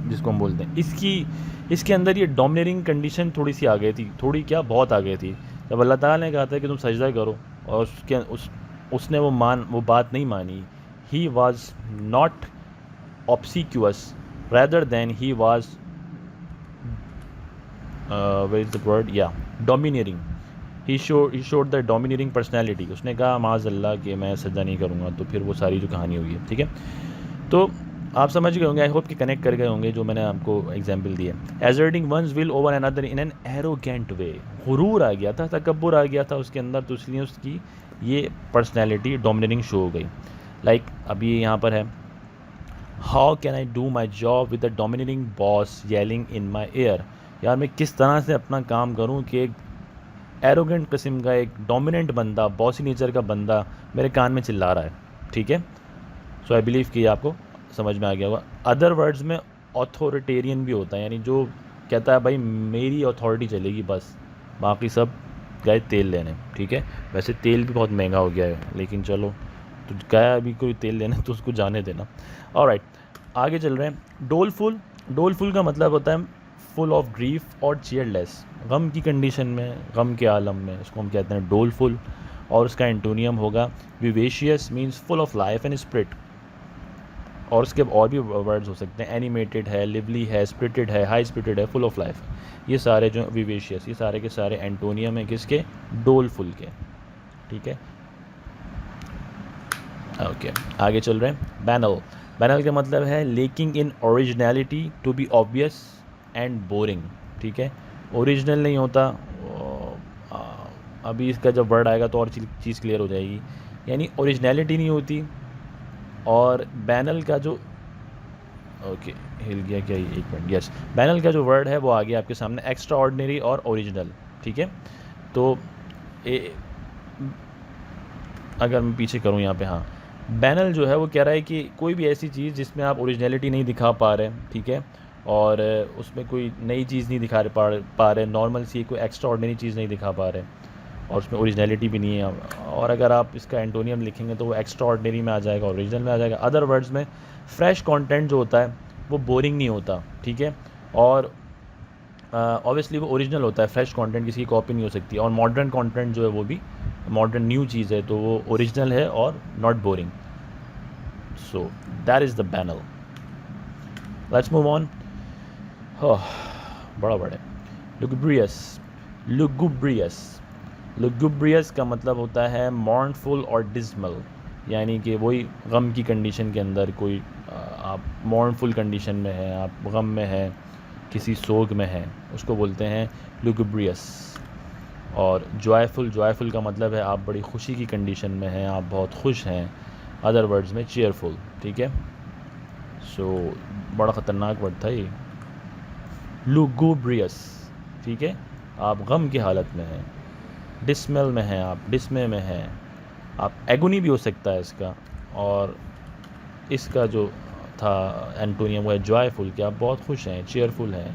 जिसको हम बोलते हैं, इसके अंदर ये डोमिनेटिंग कंडीशन थोड़ी सी आ गई थी, थोड़ी क्या बहुत आ गई थी, जब अल्लाह ताला ने कहा था कि तुम सजदा करो, और उसने वो बात नहीं मानी। He was not obsequious rather than he was where is the word, domineering. he showed the domineering personality. उसने कहा माज़अल्लाह कि मैं सजदा नहीं करूँगा, तो फिर वो सारी जो कहानी हुई है, ठीक है। तो आप समझ गए होंगे, आई होप कि कनेक्ट कर गए होंगे जो मैंने आपको एग्जाम्पल दिया। Asserting ones will over another in an arrogant way, गुरूर आ गया था, तकब्बुर आ गया था उसके अंदर, तो इसलिए उसकी ये पर्सनैलिटी डोमिनेटिंग शो हो गई। लाइक अभी यहाँ पर है, how can I do my job with the dominating boss yelling in my ear. यार मैं किस तरह से अपना काम करूँ कि एक एरोगेंट किस्म का, एक डोमिनेंट बंदा, बॉसी नेचर का बंदा मेरे कान में चिल्ला रहा है, ठीक है। सो आई बिलीव कि आपको समझ में आ गया होगा। अदर वर्ड्स में ऑथोरिटेरियन भी होता है, यानी जो कहता है भाई मेरी अथॉरिटी चलेगी बस, बाकी सब गए तेल लेने, ठीक है। वैसे तेल भी बहुत महंगा हो गया है, लेकिन चलो, तो गया अभी कोई तेल लेना तो उसको जाने देना। ऑलराइट, आगे चल रहे हैं। डोलफुल, डोलफुल का मतलब होता है फुल ऑफ ग्रीफ और चीयरलेस, गम की कंडीशन में, गम के आलम में, उसको हम कहते हैं डोलफुल। और उसका एंटोनियम होगा vivacious, means full of life and spirit. और उसके और भी वर्ड्स हो सकते हैं, एनिमेटेड है, लिवली है, स्पिरिटेड है, हाई स्पिरिटेड है, फुल ऑफ लाइफ। ये सारे जो विवेशियस, ये सारे के सारे एंटोनियम है किसके, डोलफुल के, ठीक है। ओके, आगे चल रहे हैं। बैनल, बैनल का मतलब है lacking in originality to be obvious and boring, ठीक है। ओरिजिनल नहीं होता, अभी इसका जब वर्ड आएगा तो और चीज़ क्लियर हो जाएगी। यानी ओरिजिनलिटी नहीं होती। और बैनल का जो ओके हिल गया क्या, एक मिनट, यस, बैनल का जो वर्ड है वो आ गया आपके सामने, एक्स्ट्रा ऑर्डिनरी और ओरिजिनल। ठीक है, तो अगर मैं पीछे करूँ यहाँ पे, हाँ, बैनल जो है वो कह रहा है कि कोई भी ऐसी चीज़ जिसमें आप ओरिजिनलिटी नहीं दिखा पा रहे, ठीक है, और उसमें कोई नई चीज़ नहीं दिखा पा रहे, नॉर्मल सी कोई एक्स्ट्रा ऑर्डिनरी चीज़ नहीं दिखा पा रहे, और उसमें ओरिजिनलिटी भी नहीं है। और अगर आप इसका एंटोनियम लिखेंगे तो वो एक्स्ट्रा ऑर्डिनरी में आ जाएगा, ओरिजिनल में आ जाएगा। अदर वर्ड्स में फ्रेश कंटेंट जो होता है वो बोरिंग नहीं होता, ठीक है, और ऑब्वियसली वो ओरिजिनल होता है, फ्रेश कंटेंट किसी की कॉपी नहीं हो सकती। और मॉडर्न कंटेंट जो है वो भी मॉडर्न न्यू चीज़ है, तो वो ओरिजिनल है और not boring. So that is the banal. Let's move on. बड़ा बड़ा लुगुब्रियस। लुगुब्रियस लुगुब्रियस का मतलब होता है मॉर्नफुल और डिस्मल, यानी कि वही गम की कंडीशन के अंदर कोई आप मॉर्नफुल कंडीशन में है, आप गम में है, किसी सोग में है, उसको बोलते हैं लुगुब्रियस। और जॉयफुल का मतलब है आप बड़ी खुशी की कंडीशन में हैं, आप बहुत खुश हैं। अदर वर्ड्स में चीयरफुल। ठीक है, सो बड़ा ख़तरनाक वर्ड था ये, लुगुब्रियस। ठीक है, आप गम की हालत में हैं, डिस्मेल में हैं, आप डिस्मे में हैं, आप एगोनी भी हो सकता है इसका। और इसका जो था एंटोनियम वो है जॉयफुल, कि आप बहुत खुश हैं, चीयरफुल हैं,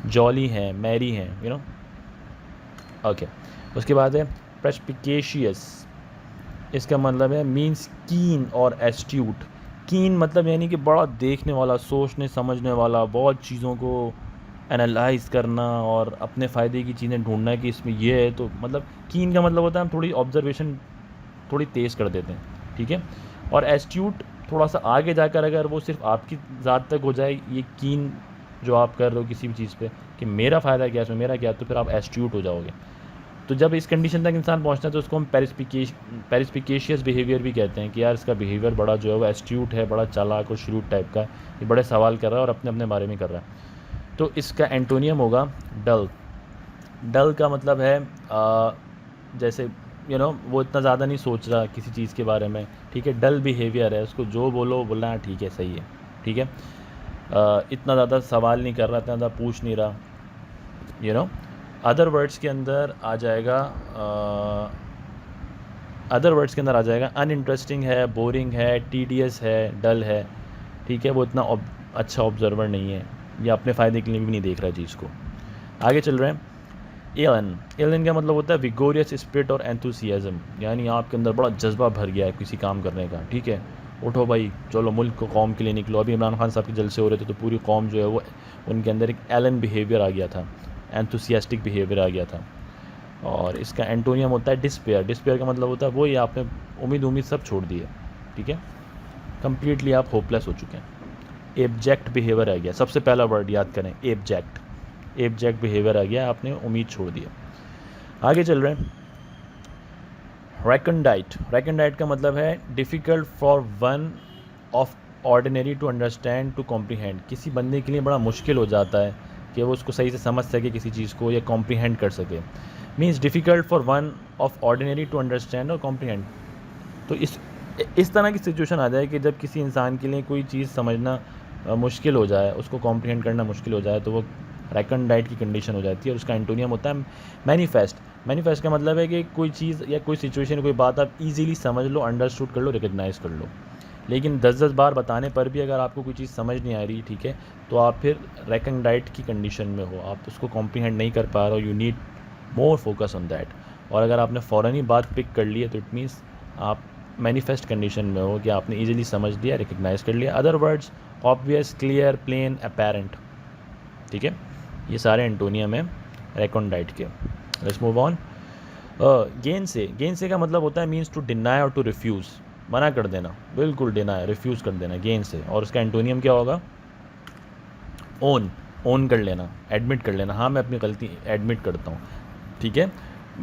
जॉली हैं, मैरी हैं, यू नो। ओके, उसके बाद है प्रेस्पिकेशियस। इसका मतलब है मीन्स कीन और एस्ट्यूट। कीन मतलब यानी कि बड़ा देखने वाला, सोचने समझने वाला, बहुत चीज़ों को एनालाइज करना और अपने फ़ायदे की चीज़ें ढूंढना कि इसमें ये है। तो मतलब कीन का मतलब होता है हम थोड़ी ऑब्जर्वेशन थोड़ी तेज़ कर देते हैं, ठीक है। और एस्ट्यूट थोड़ा सा आगे जाकर अगर वो सिर्फ आपकी ज़ात तक हो जाए, ये कीन जो आप कर रहे हो किसी भी चीज़ पे कि मेरा फ़ायदा क्या है इसमें, मेरा क्या, तो फिर आप एस्ट्यूट हो जाओगे। तो जब इस कंडीशन तक इंसान पहुंचता है तो उसको हम पेरिस्पिकेशियस बिहेवियर भी कहते हैं, कि यार इसका बिहेवियर बड़ा जो है वो एस्ट्यूट है, बड़ा चालाक और श्रूड टाइप का, ये बड़े सवाल कर रहा है और अपने अपने बारे में कर रहा है। तो इसका एंटोनियम होगा डल। डल का मतलब है जैसे वो इतना ज़्यादा नहीं सोच रहा किसी चीज़ के बारे में, ठीक है, डल बिहेवियर है, उसको जो बोलो बोलना ठीक है, सही है, ठीक है, इतना ज़्यादा सवाल नहीं कर रहा, इतना ज़्यादा पूछ नहीं रहा, अदर वर्ड्स के अंदर आ जाएगा अनइंटरेस्टिंग है, बोरिंग है, टीडियस है, डल है, ठीक है, वो इतना अच्छा ऑब्जर्वर नहीं है, या अपने फ़ायदे के लिए भी नहीं देख रहा चीज़ को। आगे चल रहे हैं। एलन का मतलब होता है विगोरियस स्पिरिट और एंथुसियाज्म, यानी आपके अंदर बड़ा जज्बा भर गया है किसी काम करने का, ठीक है, उठो भाई चलो मुल्क को कौम के लिए निकलो। अभी इमरान खान साहब के जलसे हो रहे थे तो पूरी कौम जो है वो उनके अंदर एक एलन बिहेवियर आ गया था, एंथुसियास्टिक बिहेवियर आ गया था। और इसका एंटोनियम होता है डिस्पेयर। डिस्पेयर का मतलब होता है वो, ये आपने उम्मीद सब छोड़ दी है, ठीक है, कम्प्लीटली आप होपलेस हो चुके हैं। एब्जेक्ट बिहेवियर आ गया, सबसे पहला वर्ड याद करें, एब्जेक्ट बिहेवियर आ गया, आपने उम्मीद छोड़ दी है। आगे चल रहे हैं। रेकनडाइट का मतलब है difficult for one of ordinary to understand to comprehend. किसी बंदे के लिए बड़ा मुश्किल हो जाता है कि वो उसको सही से समझ सके किसी चीज़ को, या कॉम्प्रीहेंड कर सके। Means difficult for one of ordinary to understand और कॉम्प्रीहेंड। तो इस तरह की सिचुएशन आ जाए कि जब किसी इंसान के लिए कोई चीज़ समझना मुश्किल हो जाए, उसको कॉम्प्रीहेंड करना मुश्किल हो जाए, तो वो रेकनडाइट की कंडीशन हो जाती है। और उसका एंटोनियम होता है मैनिफेस्ट का मतलब है कि कोई चीज़ या कोई सिचुएशन, कोई बात आप इजीली समझ लो, अंडरस्टूड कर लो, रिकग्नाइज़ कर लो। लेकिन 10-10 बार बताने पर भी अगर आपको कोई चीज़ समझ नहीं आ रही, ठीक है, तो आप फिर रेकनडाइट की कंडीशन में हो, आप उसको कॉम्प्रीहेंड नहीं कर पा रहे हो, you need more focus on that. और अगर आपने फ़ौरन ही बात पिक कर ली है तो इट मीन्स आप मैनिफेस्ट कंडीशन में हो, कि आपने ईजिली समझ लिया, रिकग्नाइज़ कर लिया। Other words obvious, clear, plain, apparent, ठीक है, ये सारे एंटोनियम है रेकनडाइट के। Let's move on. गेन से का मतलब होता है मीन्स टू डिनाई और टू रिफ्यूज़, मना कर देना, बिल्कुल डिनाई, रिफ्यूज़ कर देना, गेन से। और उसका एंटोनियम क्या होगा? ओन कर लेना, एडमिट कर लेना, हाँ मैं अपनी गलती एडमिट करता हूँ, ठीक है,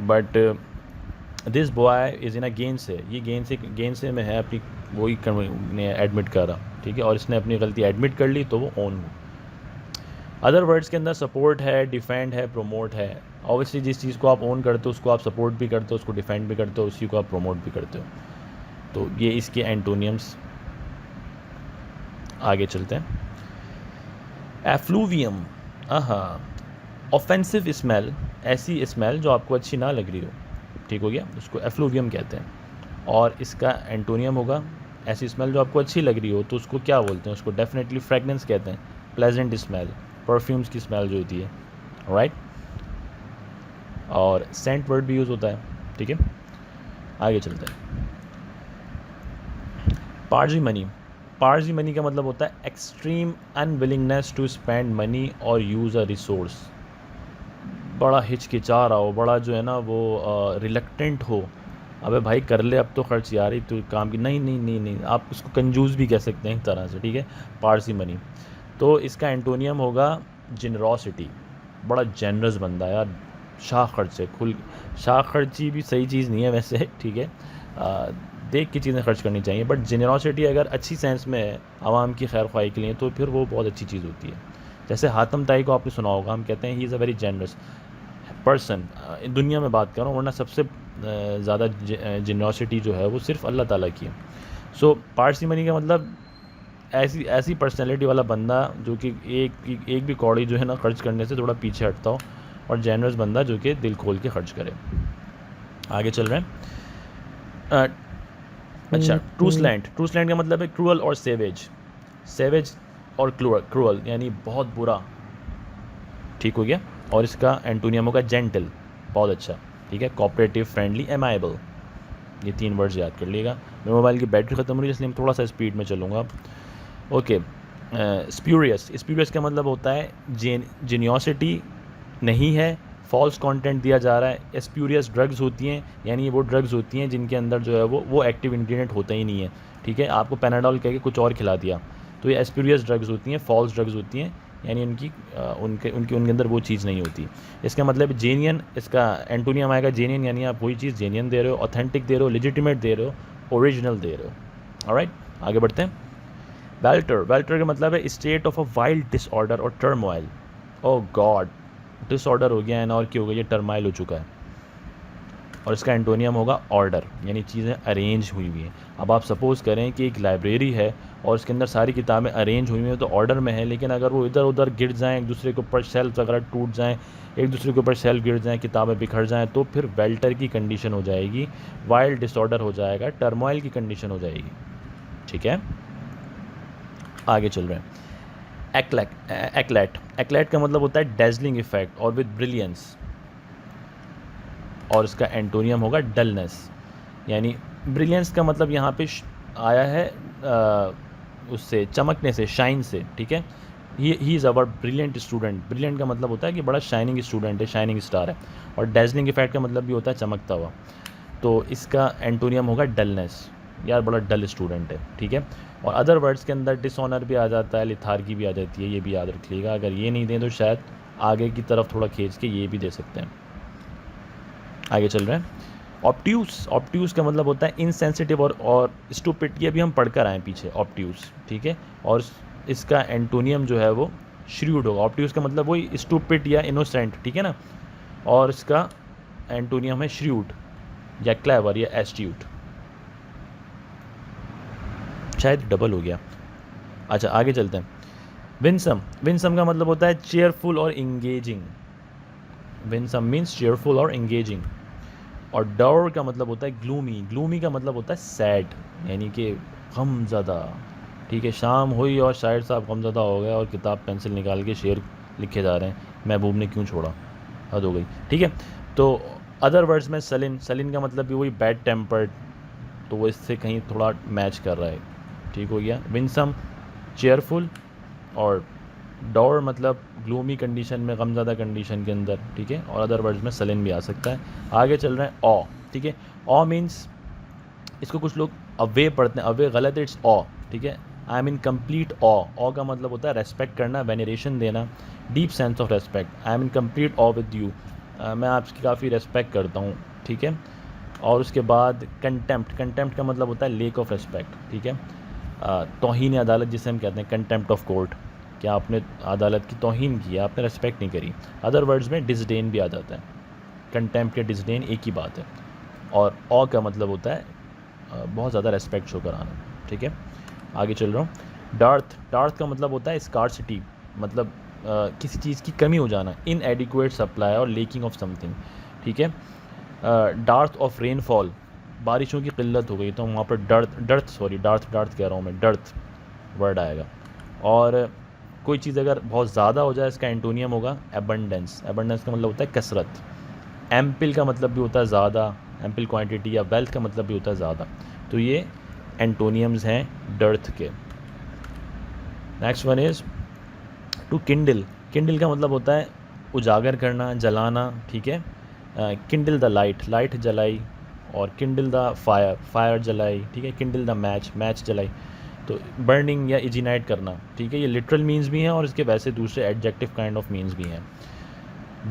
but this boy is in a gain से, ये गेन से में है, अपनी वही एडमिट कर रहा, ठीक है, और इसने अपनी गलती एडमिट कर ली तो वो ओन हो। अदर वर्ड्स के अंदर सपोर्ट है, डिफेंड है, प्रोमोट है, ऑब्वियसली जिस चीज़ को आप ओन करते हो उसको आप सपोर्ट भी करते हो, उसको डिफेंड भी करते हो, उसी को आप प्रमोट भी करते हो। तो ये इसके एंटोनियम्स। आगे चलते हैं। एफ्लूवियम, आहा, ऑफेंसिव स्मेल, ऐसी स्मेल जो आपको अच्छी ना लग रही हो, ठीक हो गया, उसको एफ्लूवियम कहते हैं। और इसका एंटोनियम होगा ऐसी स्मेल जो आपको अच्छी लग रही हो, तो उसको क्या बोलते हैं, उसको डेफिनेटली फ्रेगनेंस कहते हैं, प्लेजेंट स्मेल, परफ्यूम्स की स्मेल जो होती है, राइट। और सेंट वर्ड भी यूज़ होता है, ठीक है। आगे चलते हैं। पार्जिमनी, पार्जिमनी का मतलब होता है extreme unwillingness to spend money और यूज़ अ रिसोर्स। बड़ा हिचकिचा रहा हो, बड़ा जो है ना वो रिलक्टेंट हो, अबे भाई कर ले अब तो खर्च यार, ही तो काम की, नहीं नहीं नहीं नहीं, आप उसको कंजूस भी कह सकते हैं एक तरह से, ठीक है, पार्सिमनी। तो इसका एंटोनियम होगा जेनरोसिटी, बड़ा जेनरस बंदा यार, शाह खर्च है, खुल, शाह खर्ची भी सही चीज़ नहीं है वैसे, ठीक है, देख के चीज़ें खर्च करनी चाहिए, बट जेनरोसिटी अगर अच्छी सेंस में है आवाम की खैर ख्वाही के लिए, तो फिर वो बहुत अच्छी चीज़ होती है। जैसे हातम ताई को आपने सुना होगा, हम कहते हैं he is a very generous person, दुनिया में बात कर रहा हूँ, वरना सबसे ज़्यादा जेनरोसिटी जो है वो सिर्फ अल्लाह ताला की है। सो पार्सिमनी का मतलब ऐसी ऐसी पर्सनैलिटी वाला बंदा जो कि एक भी कौड़ी जो है ना खर्च करने से थोड़ा पीछे हटता हो, और जेनरस बंदा जो कि दिल खोल के खर्च करे। आगे चल रहे हैं। अच्छा, ट्रूसलैंड, ट्रूसलैंड का मतलब है क्रूअल और सेवेज, सेवेज और क्रूअल यानी बहुत बुरा, ठीक हो गया। और इसका एंटोनियम होगा जेंटल, बहुत अच्छा, ठीक है, कोऑपरेटिव, फ्रेंडली, एमाइबल, ये 3 वर्ड्स याद कर लीजिएगा। मेरे मोबाइल की बैटरी ख़त्म हो रही है इसलिए मैं थोड़ा सा स्पीड में चलूँगा। ओके, स्प्यूरियस, स्प्यूरियस का मतलब होता है जेन्योसिटी नहीं है, फॉल्स कंटेंट दिया जा रहा है। स्प्यूरियस ड्रग्स होती हैं, यानी वो ड्रग्स होती हैं जिनके अंदर जो है वो एक्टिव इंग्रेडिएंट होता ही नहीं है, ठीक है, आपको पैनाडोल कह के कुछ और खिला दिया, तो ये स्प्यूरियस ड्रग्स होती हैं, फॉल्स ड्रग्स होती हैं, यानी उनके अंदर वो चीज़ नहीं होती। इसका मतलब जेन्यन, इसका एंटोनियम आएगा जेन्यन, यानी आप वही चीज़ जेन्यन दे रहे हो, ऑथेंटिक दे रहे हो, लेजिटिमेट दे रहे हो, ओरिजिनल दे रहे हो। ऑलराइट, आगे बढ़ते हैं। वेल्टर, वेल्टर का मतलब है state of a wild disorder और टर्मोइल। ओह गॉड, डिसऑर्डर हो गया है ना, और क्या हो गया, ये टर्माइल हो चुका है। और इसका एंटोनियम होगा ऑर्डर, यानी चीज़ें अरेंज हुई हुई हैं। अब आप सपोज़ करें कि एक लाइब्रेरी है और उसके अंदर सारी किताबें अरेंज हुई हुई हैं, तो ऑर्डर में है, लेकिन अगर वो इधर उधर गिर जाएँ, एक दूसरे के ऊपर शेल्फ वगैरह टूट जाएँ, एक दूसरे के ऊपर शेल्फ गिर जाएँ, किताबें बिखर जाएँ, तो फिर वेल्टर की कंडीशन हो जाएगी, वाइल्ड डिसऑर्डर हो जाएगा, टर्मोइल की कंडीशन हो जाएगी, ठीक है। आगे चल रहे हैं। एक्लैट, एक्लैट का मतलब होता है डेजलिंग इफेक्ट और विद ब्रिलियंस, और इसका एंटोनियम होगा डलनेस, यानी ब्रिलियंस का मतलब यहाँ पे आया है उससे चमकने से, शाइन से, ठीक है। He is our brilliant student, brilliant का मतलब होता है कि बड़ा शाइनिंग स्टूडेंट है, शाइनिंग स्टार है, और डेजलिंग इफेक्ट का मतलब भी होता है चमकता हुआ, तो इसका एंटोनियम होगा डलनेस, यार बड़ा डल स्टूडेंट है, ठीक है। और अदर वर्ड्स के अंदर डिसऑनर भी आ जाता है, लिथार्गी भी आ जाती है, ये भी याद रखिएगा, अगर ये नहीं दें तो शायद आगे की तरफ थोड़ा खींच के ये भी दे सकते हैं। आगे चल रहे हैं। ऑप्ट्यूस, ऑप्ट्यूस का मतलब होता है इनसेंसिटिव और स्टूपिड, ये भी हम पढ़ कर आए पीछे, ऑप्ट्यूस, ठीक है। और इसका एंटोनियम जो है वो श्रूड होगा। ऑप्ट्यूस का मतलब वही स्टूपिड या इनोसेंट, ठीक है ना, और इसका एंटोनियम है श्रूड या क्लेवर या एस्ट्यूट, शायद डबल हो गया। अच्छा, आगे चलते हैं। विंसम, विंसम का मतलब होता है चेयरफुल और इंगेजिंग, विंसम मीन्स चेयरफुल और इंगेजिंग। और डर का मतलब होता है ग्लूमी, ग्लूमी का मतलब होता है सैड, यानी कि गमज़दा, ठीक है, शाम हुई और शायर साहब गमज़दा हो गया और किताब पेंसिल निकाल के शेर लिखे जा रहे हैं, महबूब ने क्यों छोड़ा, हद हो गई, ठीक है। तो अदर वर्ड्स में सलिन, सलिन का मतलब भी वही बैड टेम्पर्ड, तो वो इससे कहीं थोड़ा मैच कर रहा है, ठीक हो गया। विंसम चेयरफुल, और डॉर मतलब ग्लूमी कंडीशन में, गमज़दा कंडीशन के अंदर, ठीक है। और अदर वर्ड्स में सलिन भी आ सकता है। आगे चल रहे हैं। ऑ, ठीक है, ऑ मीन्स, इसको कुछ लोग अवे पढ़ते हैं, अवे गलत है, इट्स ऑ, ठीक है। आई एम इन कम्प्लीट ऑ, ऑ का मतलब होता है रेस्पेक्ट करना, वेनरेशन देना, deep sense of respect, I am in complete awe with you, मैं आपकी काफ़ी रेस्पेक्ट करता हूँ, ठीक है। और उसके बाद कंटेम्प्ट, कंटेम्प्ट का मतलब होता है लेक ऑफ रेस्पेक्ट, ठीक है, तौहीन अदालत जिसे हम कहते हैं, कंटेम्प्ट ऑफ कोर्ट, कि आपने अदालत की तौहीन की, आपने रिस्पेक्ट नहीं करी। अदर वर्ड्स में डिसडेन भी आ जाता है, कंटेम्प्ट या डिसडेन एक ही बात है। और ऑ का मतलब होता है बहुत ज़्यादा रेस्पेक्ट शो कराना, ठीक है। आगे चल रहा हूँ। डार्थ, डार्थ का मतलब होता है स्कार्सिटी, मतलब किसी चीज़ की कमी हो जाना, इन एडिक्वेट सप्लाई और लेकिंग ऑफ समथिंग, ठीक है। डार्थ ऑफ रेनफॉल, बारिशों की किल्लत हो गई तो वहाँ पर डार्थ कह रहा हूँ मैं, डर्थ वर्ड आएगा। और कोई चीज़ अगर बहुत ज़्यादा हो जाए, इसका एंटोनियम होगा एबंडेंस। एबंडेंस का मतलब होता है कसरत। एम्पिल का मतलब भी होता है ज़्यादा, एम्पिल क्वांटिटी, या वेल्थ का मतलब भी होता है ज़्यादा। तो ये एंटोनियम्स हैं डर्थ के। Next one is to kindle. Kindle का मतलब होता है उजागर करना, जलाना, ठीक है। किंडल द लाइट, लाइट जलाई। और किंडल द फायर, फायर जलाई, ठीक है। किंडल द मैच, मैच जलाई। तो बर्निंग या इजिनाइट करना, ठीक है। ये लिटरल मीन्स भी हैं और इसके वैसे दूसरे एडजेक्टिव काइंड ऑफ मीन्स भी हैं।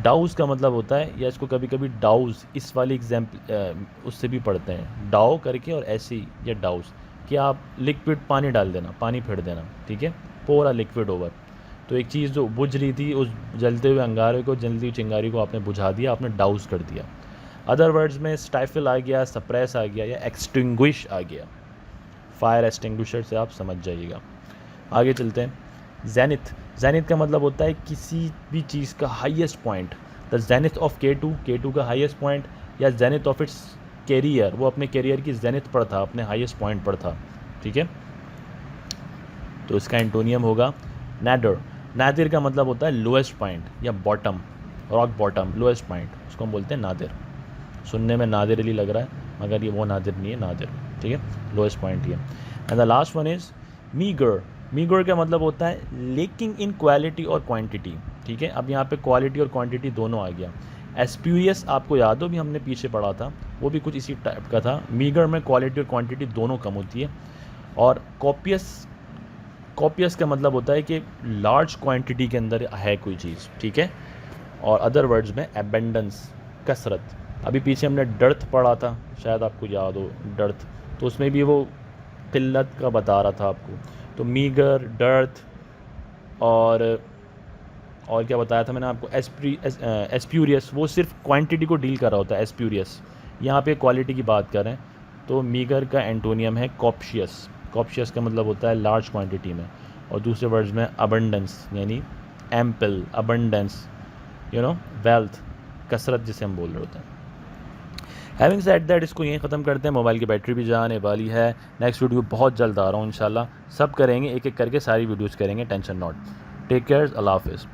डाउज का मतलब होता है, या इसको कभी कभी डाउज, इस वाली एग्जाम्पल उससे भी पढ़ते हैं, डाउ करके और ऐसी, या डाउज, कि आप लिक्विड पानी डाल देना, पानी फेर देना, ठीक है। पोर अ लिक्विड ओवर। तो एक चीज़ जो बुझ रही थी, उस जलते हुए अंगारे को, जलती हुई चिंगारी को आपने बुझा दिया, आपने डाउज कर दिया। अदर वर्ड्स में स्टाइफल आ गया, सप्रेस आ गया, या एक्सटिंग्विश आ गया। फायर एक्सटिंग्विशर से आप समझ जाइएगा। आगे चलते हैं। जेनिथ, जेनिथ का मतलब होता है किसी भी चीज़ का highest point. The zenith of K2 का हाईएस्ट पॉइंट, या जेनिथ ऑफ इट्स कैरियर, वो अपने कैरियर की जेनिथ पर था, अपने हाईएस्ट पॉइंट पर था, ठीक है। तो इसका एंटोनियम होगा नैडर। नादिर का मतलब होता है लोएस्ट पॉइंट या bottom, rock bottom, lowest point, उसको हम बोलते हैं नादिर। सुनने में नादिर अली लग रहा है, मगर ये वो नादिर नहीं है, नादिर, ठीक है। लोएस्ट पॉइंट ये। And the last one is meagre. Meagre का मतलब होता है लेकिंग इन क्वालिटी और क्वांटिटी, ठीक है। अब यहाँ पे क्वालिटी और क्वांटिटी दोनों आ गया। एस्प्यूरियस आपको याद हो, भी हमने पीछे पढ़ा था, वो भी कुछ इसी टाइप का था। मीगर में क्वालिटी और क्वांटिटी दोनों कम होती है। और कॉपियस, कॉपियस का मतलब होता है कि लार्ज क्वांटिटी के अंदर है कोई चीज़, ठीक है। और अदर वर्ड्स में एबेंडेंस, कसरत। अभी पीछे हमने डर्थ पढ़ा था, शायद आपको याद हो, डर्थ, तो उसमें भी वो किल्लत का बता रहा था आपको। तो मीगर, डर्थ, और क्या बताया था मैंने आपको, एस्प्यूरियस, वो सिर्फ क्वांटिटी को डील कर रहा होता है, एस्प्यूरियस। यहाँ पे क्वालिटी की बात कर रहे हैं। तो मीगर का एंटोनियम है कॉप्शियस। कॉप्शियस का मतलब होता है लार्ज क्वांटिटी में। और दूसरे वर्ड्स में अबंडेंस, यानी एम्पल, अबंडेंस, वेल्थ, कसरत जिसे हम बोल रहे होते हैं। हैविंग सेड दैट, इसको यहीं ख़त्म करते हैं। मोबाइल की बैटरी भी जाने वाली है। नेक्स्ट वीडियो बहुत जल्द आ रहा हूँ इंशाल्लाह। सब करेंगे, एक एक करके सारी वीडियोज़ करेंगे, टेंशन नॉट। टेक केयर, अल्लाह हाफिज़।